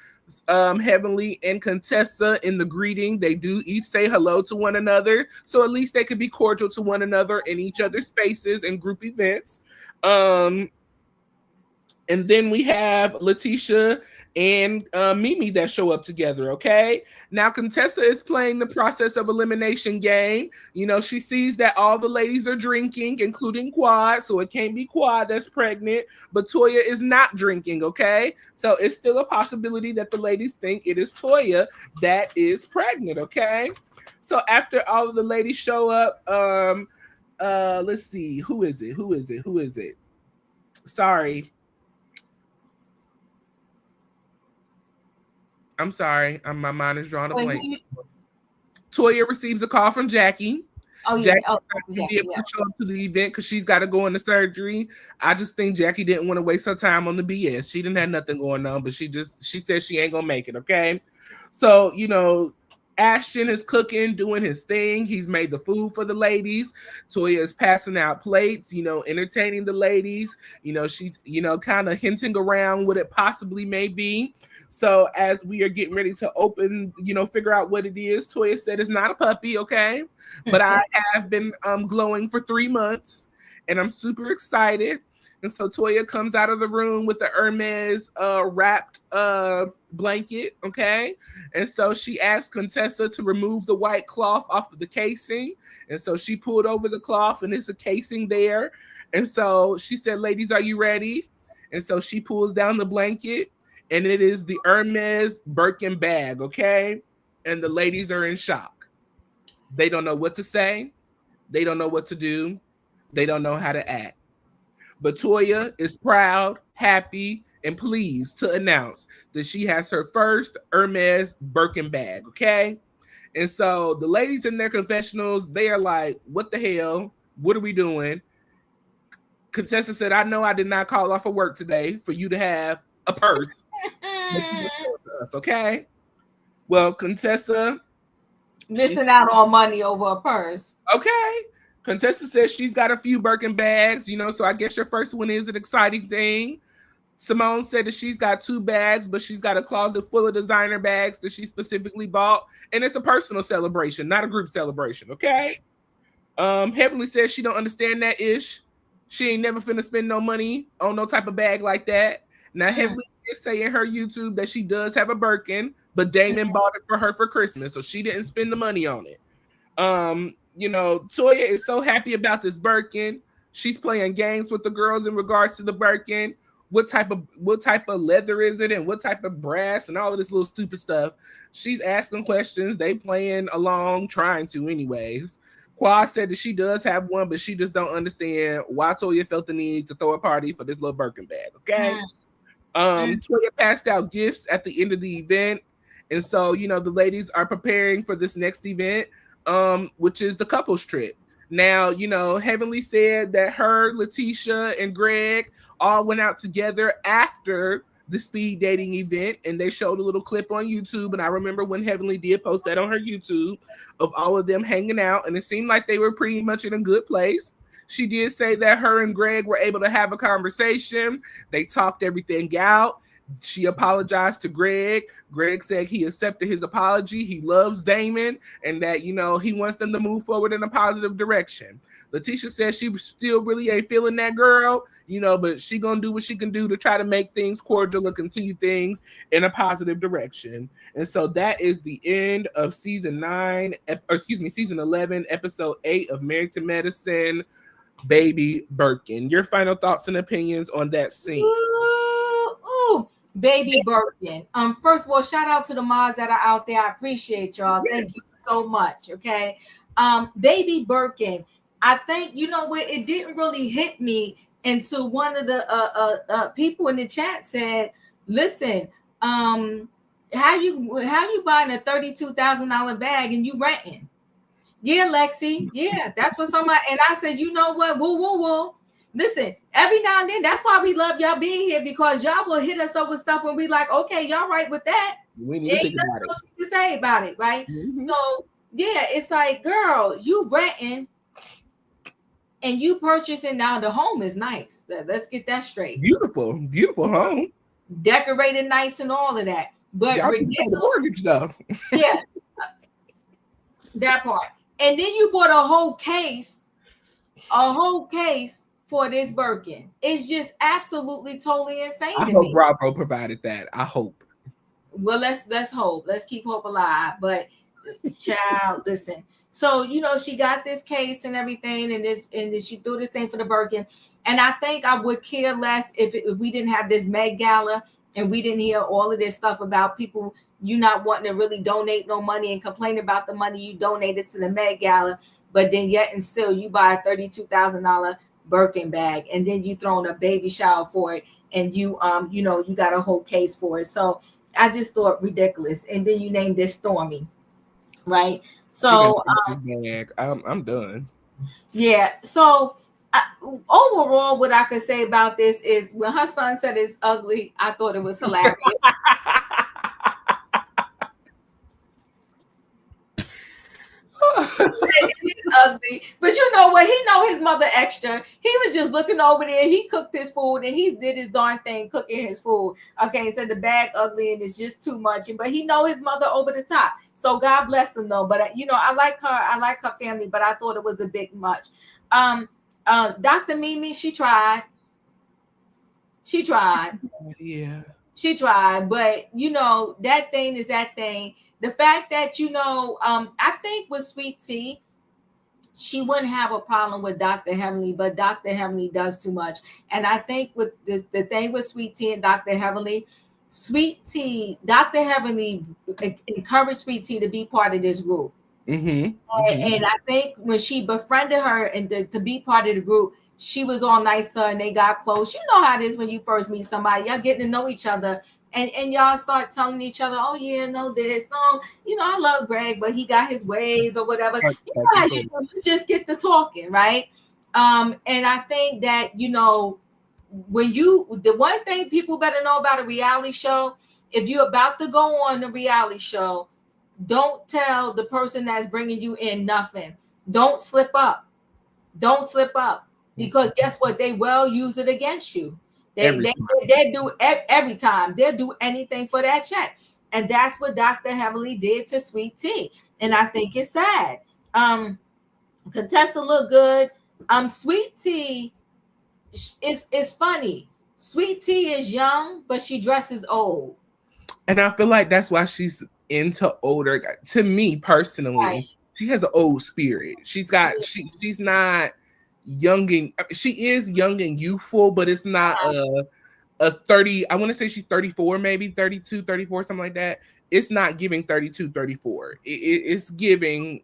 Heavenly and Contessa in the greeting. They do each say hello to one another, so at least they could be cordial to one another in each other's spaces and group events. And then we have Letitia and Mimi that show up together, okay? Now, Contessa is playing the process of elimination game. You know, she sees that all the ladies are drinking, including Quad, so it can't be Quad that's pregnant, but Toya is not drinking, okay? So it's still a possibility that the ladies think it is Toya that is pregnant, okay? So after all of the ladies show up, let's see, who is it? Sorry. I'm sorry. My mind is drawing a blank. Toya receives a call from Jackie. Jackie to be able to show up to the event because she's got to go into surgery. I just think Jackie didn't want to waste her time on the BS. She didn't have nothing going on, but she said she ain't gonna make it. Okay, so you know, Ashton is cooking, doing his thing. He's made the food for the ladies. Toya is passing out plates, you know, entertaining the ladies. You know, she's, you know, kind of hinting around what it possibly may be. So as we are getting ready to open, you know, figure out what it is, Toya said it's not a puppy, okay? But I have been glowing for 3 months, and I'm super excited. And so Toya comes out of the room with the Hermes wrapped blanket, okay? And so she asked Contessa to remove the white cloth off of the casing. And so she pulled over the cloth, and there's a casing there. And so she said, "Ladies, are you ready?" And so she pulls down the blanket, and it is the Hermes Birkin bag, okay? And the ladies are in shock. They don't know what to say. They don't know what to do. They don't know how to act. But Toya is proud, happy, and pleased to announce that she has her first Hermes Birkin bag, okay? And so the ladies in their confessionals, they are like, "What the hell? What are we doing?" Contessa said, "I know I did not call off of work today for you to have a purse that you told us, okay?" Well, Contessa missing out on money over a purse. Okay. Contessa says she's got a few Birkin bags, you know, so I guess your first one is an exciting thing. Simone said that she's got 2 bags, but she's got a closet full of designer bags that she specifically bought. And it's a personal celebration, not a group celebration, okay? Heavenly says she don't understand that ish. She ain't never finna spend no money on no type of bag like that. Now, Heavenly did say in her YouTube that she does have a Birkin, but Damon bought it for her for Christmas, so she didn't spend the money on it. You know, Toya is so happy about this Birkin. She's playing games with the girls in regards to the Birkin. What type of leather is it, and what type of brass, and all of this little stupid stuff. She's asking questions. They playing along, trying to anyways. Quad said that she does have one, but she just don't understand why Toya felt the need to throw a party for this little Birkin bag. Okay. Toya passed out gifts at the end of the event. And so, you know, the ladies are preparing for this next event, which is the couples trip. Now, Heavenly said that her, Letitia, and Greg all went out together after the speed dating event, and they showed a little clip on YouTube. And I remember when Heavenly did post that on her YouTube of all of them hanging out, and it seemed like they were pretty much in a good place. She did say that her and Greg were able to have a conversation. They talked everything out. She apologized to Greg. Greg said he accepted his apology. He loves Damon, and that, he wants them to move forward in a positive direction. Letitia says she still really ain't feeling that girl, but she gonna do what she can do to try to make things cordial and continue things in a positive direction. And so that is the end of season 11, episode 8 of Married to Medicine, Baby Birkin. Your final thoughts and opinions on that scene? Ooh. Baby Birkin. First of all, shout out to the mods that are out there. I appreciate y'all. Thank you so much. Okay. Baby Birkin. I think it didn't really hit me until one of the people in the chat said, "Listen, how you buying a $32,000 bag and you renting?" Yeah, Lexi. Yeah, that's what somebody. And I said, you know what? Woo. Listen, every now and then, that's why we love y'all being here, because y'all will hit us up with stuff when we like, okay, y'all right with that. We need to think about it. To say about it, right? Mm-hmm. So yeah, it's like, girl, you renting and you purchasing. Now the home is nice. Let's get that straight. Beautiful home, decorated nice and all of that. But y'all can pay the mortgage though. Yeah, that part. And then you bought a whole case for this Birkin. It's just absolutely totally insane. I hope Bravo provided that. I hope. Well, let's hope. Let's keep hope alive. But child, listen. So she got this case and everything, and she threw this thing for the Birkin. And I think I would care less if we didn't have this Med Gala and we didn't hear all of this stuff about people you not wanting to really donate no money and complain about the money you donated to the Met Gala, but then yet and still you buy a $32,000 Birkin bag, and then you throw in a baby shower for it, and you got a whole case for it. So I just thought ridiculous. And then you named this Stormy, right? So I'm done. Yeah. So overall, what I could say about this is when her son said it's ugly, I thought it was hilarious. It is ugly, but you know what? He know his mother extra. He was just looking over there. He cooked his food and he did his darn thing cooking his food. Okay, he said the bag ugly and it's just too much. But he know his mother over the top. So God bless him though. But I like her. I like her family. But I thought it was a bit much. Dr. Mimi, she tried. Yeah. She tried, but that thing is that thing. The fact that I think with Sweet Tea, she wouldn't have a problem with Dr. Heavenly, but Dr. Heavenly does too much. And I think with the thing with Sweet Tea and Dr. Heavenly, Dr. Heavenly encouraged Sweet Tea to be part of this group. Mm-hmm. And I think when she befriended her and to be part of the group, she was all nicer and they got close. You know how it is when you first meet somebody, y'all getting to know each other. And y'all start telling each other, oh yeah, no this, no, I love Greg, but he got his ways or whatever. You know how you just get to talking, right? And I think that when the one thing people better know about a reality show, if you're about to go on a reality show, don't tell the person that's bringing you in nothing. Don't slip up, because guess what? They will use it against you. They do every time. They'll do anything for that check. And that's what Dr. Heavenly did to Sweet Tea. And I think it's sad. Contessa look good. Sweet Tea is funny. Sweet Tea is young, but she dresses old. And I feel like that's why she's into older. To me personally, right. She has an old spirit. She's not young and she is young and youthful, but it's not a 30. I want to say she's 34, maybe 32, 34, something like that. It's not giving 32, 34. It's giving.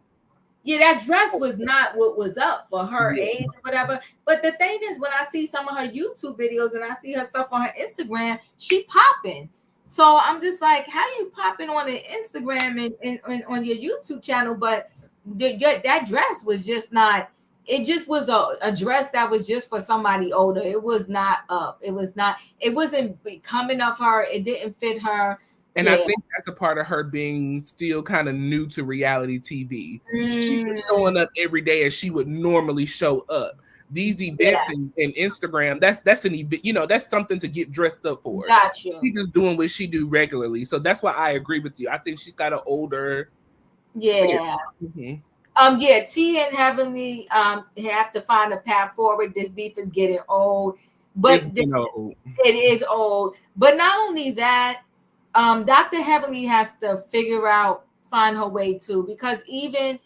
Yeah, that dress was not what was up for her age or whatever. But the thing is, when I see some of her YouTube videos and I see her stuff on her Instagram, she popping. So I'm just like, how you popping on an Instagram and on your YouTube channel? But that dress was just not. it just was a dress that was just for somebody older. It was not up. It wasn't becoming of her. It didn't fit her. And I think that's a part of her being still kind of new to reality TV. She was showing up every day as she would normally show up. These events and Instagram, that's an event, that's something to get dressed up for. Gotcha. She's just doing what she do regularly. So that's why I agree with you. I think she's got an older spirit. T and Heavenly have to find a path forward. This beef is getting old. But it is old. But not only that, Dr. Heavenly has to find her way too, because even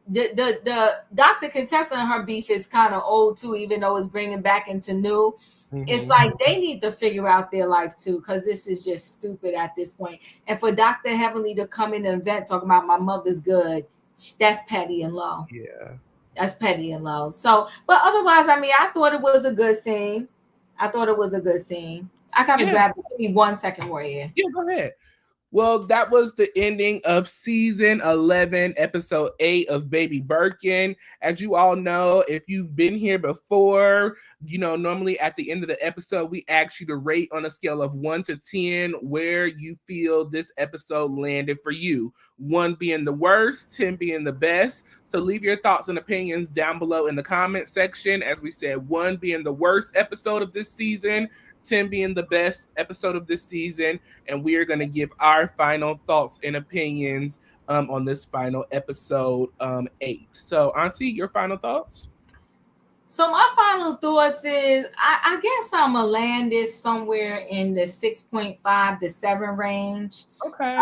the Dr. Contessa and her beef is kind of old too, even though it's bringing back into new. It's like they need to figure out their life too, because this is just stupid at this point. And for Dr. Heavenly to come in an event talking about my mother's good, that's petty and low. Yeah, that's petty and low. So, but otherwise, I mean, I thought it was a good scene. I gotta grab it. Give me 1 second, Royaire. Yeah, go ahead. Well, that was the ending of season 11, episode 8 of Baby Birkin. As you all know, if you've been here before, normally at the end of the episode, we ask you to rate on a scale of 1 to 10 where you feel this episode landed for you. 1 being the worst, 10 being the best. So leave your thoughts and opinions down below in the comment section. As we said, 1 being the worst episode of this season, 10 being the best episode of this season, and we are going to give our final thoughts and opinions on this final episode 8. So, Auntie, your final thoughts? So my final thoughts is, I guess I'm going to land this somewhere in the 6.5 to 7 range. Okay.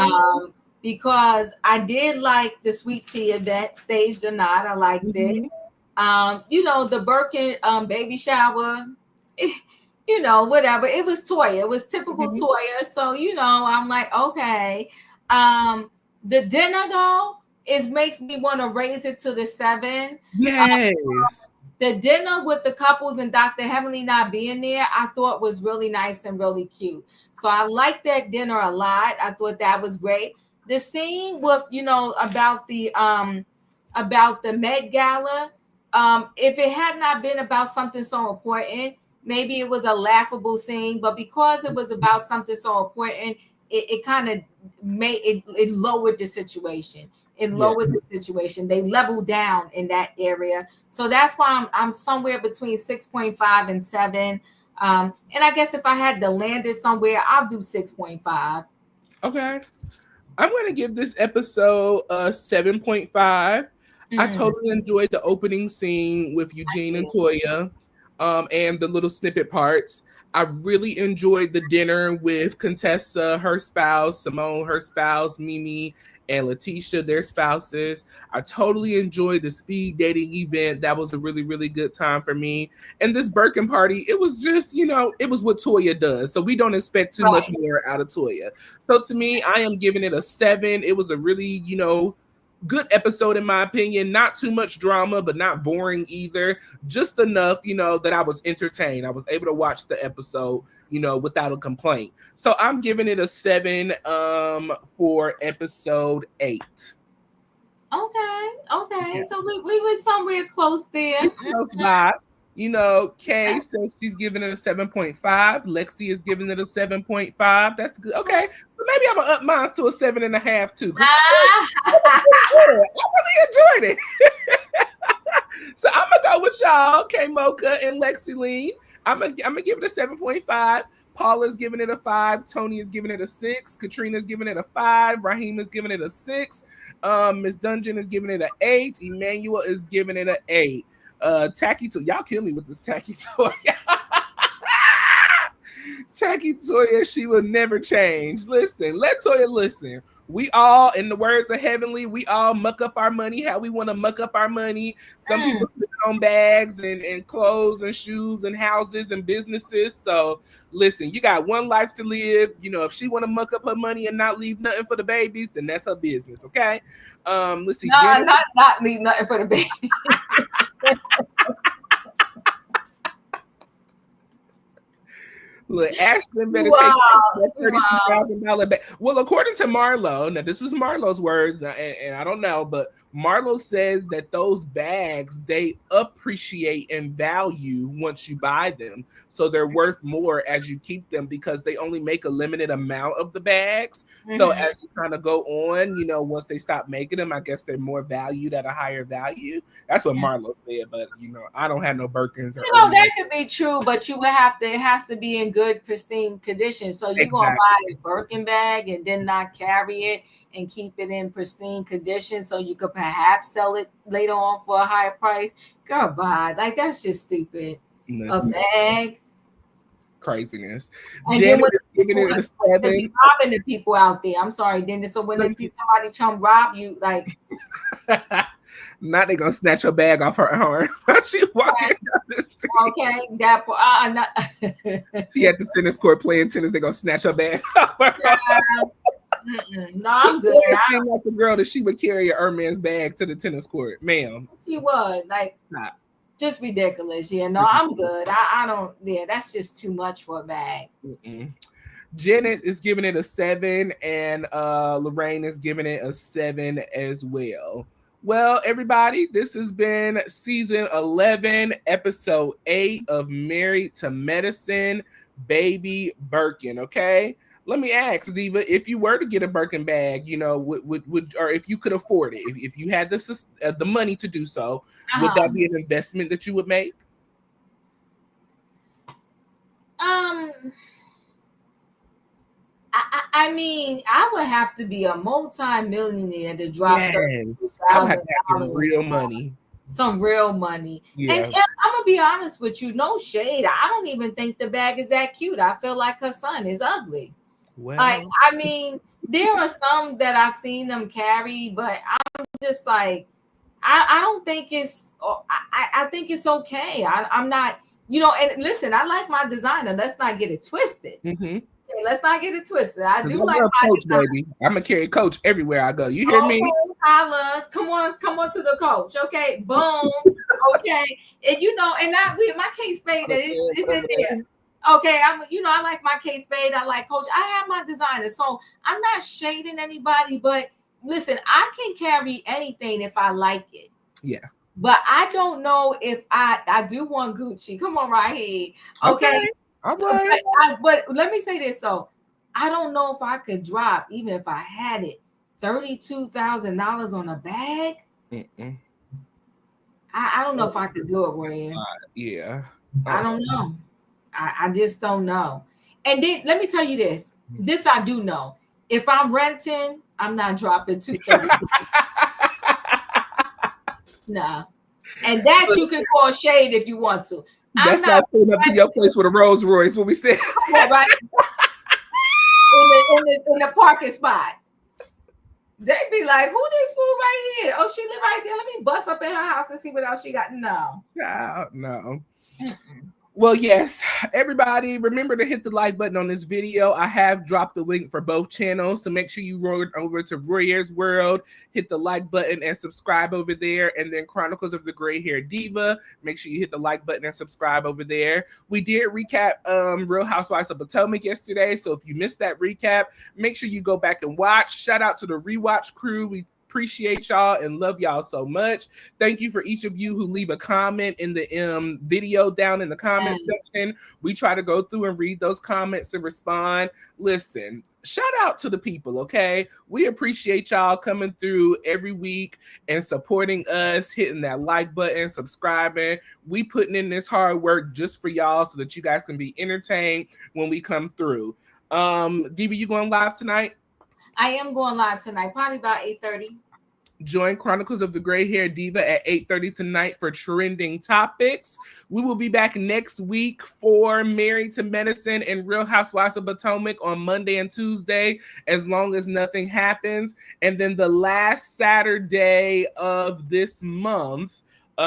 Because I did like the Sweet Tea event, staged or not. I liked it. The Birkin baby shower, whatever. It was Toya. It was typical Toya. So, I'm like, okay. The dinner, though, makes me want to raise it to the 7. Yes. The dinner with the couples and Dr. Heavenly not being there, I thought was really nice and really cute. So I liked that dinner a lot. I thought that was great. The scene with, about the Med Gala, if it had not been about something so important, maybe it was a laughable scene, but because it was about something so important, it kind of made it lowered the situation. The situation. They leveled down in that area. So that's why I'm somewhere between 6.5 and 7. And I guess if I had to land it somewhere, I'll do 6.5. Okay. I'm going to give this episode a 7.5. I totally enjoyed the opening scene with Eugene and Toya. And the little snippet parts. I really enjoyed the dinner with Contessa, her spouse, Simone, her spouse, Mimi, and Letitia, their spouses. I totally enjoyed the speed dating event. That was a really, really good time for me. And this Birkin party, it was just, it was what Toya does. So we don't expect too much more out of Toya. So to me, I am giving it a 7. It was a really, good episode in my opinion. Not too much drama, but not boring either. Just enough, that I was entertained. I was able to watch the episode, without a complaint. So I'm giving it a 7 for episode 8. Okay. Yeah. So we were somewhere close there. Close by. Kay says she's giving it a 7.5. Lexi is giving it a 7.5. That's good. Okay. So maybe I'm going to up mine to a 7.5 too. I really enjoyed it. So I'm going to go with y'all, Kay Mocha and Lexi Lean. I'm going to give it a 7.5. Paula's giving it a 5. Tony is giving it a 6. Katrina's giving it a 5. Raheem is giving it a 6. Miss Dungeon is giving it an 8. Emmanuel is giving it an 8. Tacky Toya, y'all kill me with this Tacky Toya. Tacky Toya, she will never change. Listen, let Toya listen. We all, in the words of Heavenly, we all muck up our money how we want to muck up our money. Some people spend on bags and clothes and shoes and houses and businesses. So listen, you got one life to live. If she want to muck up her money and not leave nothing for the babies, then that's her business. Okay. Let's see. No, not leave nothing for the baby. Look, Ashton better take that $32,000 back. Well, according to Marlo, now this was Marlo's words, and I don't know, but Marlo says that those bags, they appreciate in value once you buy them. So they're worth more as you keep them because they only make a limited amount of the bags. So as you kind of go on, you know, once they stop making them, I guess they're more valued at a higher value. That's what Marlo said, but you know, I don't have no Birkins. You know, that could be true, but you would have to, it has to be in good, pristine condition. So you're gonna buy a Birkin bag and then not carry it and keep it in pristine condition so you could perhaps sell it later on for a higher price. Girl, bye. Like, that's just stupid. A bag. Craziness. And Janet is giving it a 7. Robbing the people out there. I'm sorry, Dennis. So when somebody trying to rob you, like, now they gonna snatch her bag off her arm. She walking down the street. Okay, that she at the tennis court playing tennis. They gonna snatch her bag off her arm. No, I'm good. It seemed like the girl that she would carry a Hermes bag to the tennis court, ma'am. She was like, stop. Just ridiculous. Yeah, no, I'm good. I don't. Yeah, that's just too much for a bag. Janet is giving it a 7, and Lorraine is giving it a 7 as well. Well, everybody, this has been season 11, episode 8 of Married to Medicine, Baby Birkin. Okay. Let me ask, Diva, if you were to get a Birkin bag, you know, would or if you could afford it, if you had the money to do so, would that be an investment that you would make? I mean, I would have to be a multi-millionaire to drop I would have to have some real money. Some real money. Yeah. And I'm gonna be honest with you, no shade. I don't even think the bag is that cute. I feel like her son is ugly. Well, like, I mean, there are some that I've seen them carry, but I'm just like, I don't think it's, I think it's okay. I'm not, you know, and listen, I like my designer. Let's not get it twisted. Okay, let's not get it twisted. I do like my Coach, baby. I'm gonna carry Coach everywhere I go. You hear me? Holla. Come on to the Coach. Okay, boom. Okay, and you know, and my Kate Spade, it's in there. Okay, I like my Kate Spade. I like Coach. I have my designer, so I'm not shading anybody. But listen, I can carry anything if I like it. Yeah. But I don't know if I do want Gucci. Come on, right here. Okay. All right. But let me say this. So I don't know if I could drop, even if I had it, $32,000 on a bag. I don't know if I could do it, Royaire. Yeah. I don't know. I just don't know. And then let me tell you this. This I do know. If I'm renting, I'm not dropping $232. Nah. And that you can call shade if you want to. That's not pulling up to your place with a Rolls Royce when we said right in the parking spot. They be like, who this fool right here? Oh, she live right there. Let me bust up in her house and see what else she got. No. No. Well, yes, everybody, remember to hit the like button on this video. I have dropped the link for both channels, so make sure you roll over to Royaire's World, hit the like button and subscribe over there, and then Chronicles of the Gray Hair Diva, make sure you hit the like button and subscribe over there. We did recap Real Housewives of Potomac yesterday, so if you missed that recap, make sure you go back and watch. Shout out to the rewatch crew. We appreciate y'all and love y'all so much. Thank you for each of you who leave a comment in the video down in the comment section. We try to go through and read those comments and respond. Listen, shout out to the people, okay? We appreciate y'all coming through every week and supporting us, hitting that like button, subscribing. We putting in this hard work just for y'all so that you guys can be entertained when we come through. Diva, you going live tonight? I am going live tonight, probably about 8:30. Join Chronicles of the Gray Hair Diva at 8:30 tonight for trending topics. We will be back next week for Married to Medicine and Real Housewives of Potomac on Monday and Tuesday, as long as nothing happens. And then the last Saturday of this month, I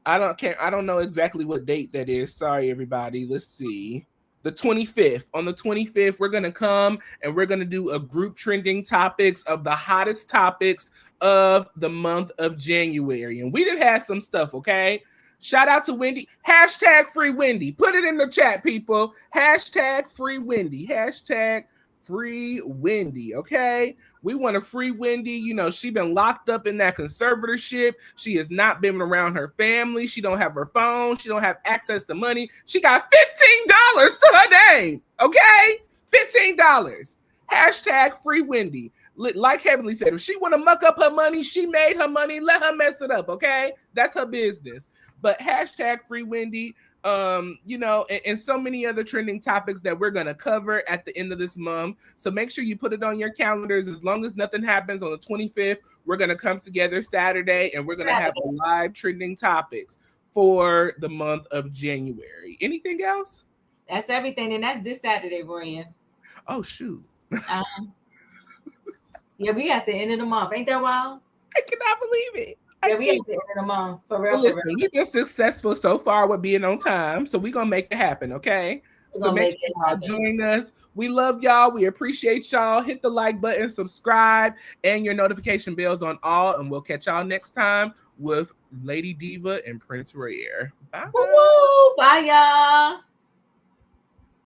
don't know exactly what date that is. Sorry, everybody. Let's see. The 25th. On the 25th, we're going to come and we're going to do a group trending topics of the hottest topics of the month of January. And we did have some stuff, okay? Shout out to Wendy. Hashtag free Wendy. Put it in the chat, people. Hashtag free Wendy. Hashtag free Wendy. Okay. We want to free Wendy. You know, she been locked up in that conservatorship. She has not been around her family. She don't have her phone. She don't have access to money. She got $15 to her name. Okay. $15. Hashtag free Wendy. Like Heavenly said, if she want to muck up her money, she made her money. Let her mess it up. Okay. That's her business. But hashtag free Wendy, you know, and so many other trending topics that we're going to cover at the end of this month. So make sure you put it on your calendars. As long as nothing happens on the 25th, we're going to come together Saturday and we're going to have a live trending topics for the month of January. Anything else? That's everything. And that's this Saturday, Royaire. Oh, shoot. Yeah, we at the end of the month. Ain't that wild? I cannot believe it. Yeah, we at the end of the month. For real, well, listen, we've been successful so far with being on time, so we're going to make it happen, okay? So make sure y'all join us. We love y'all. We appreciate y'all. Hit the like button, subscribe, and your notification bells on all, and we'll catch y'all next time with Lady Diva and Prince Royaire. Bye. Woo-woo. Bye, y'all.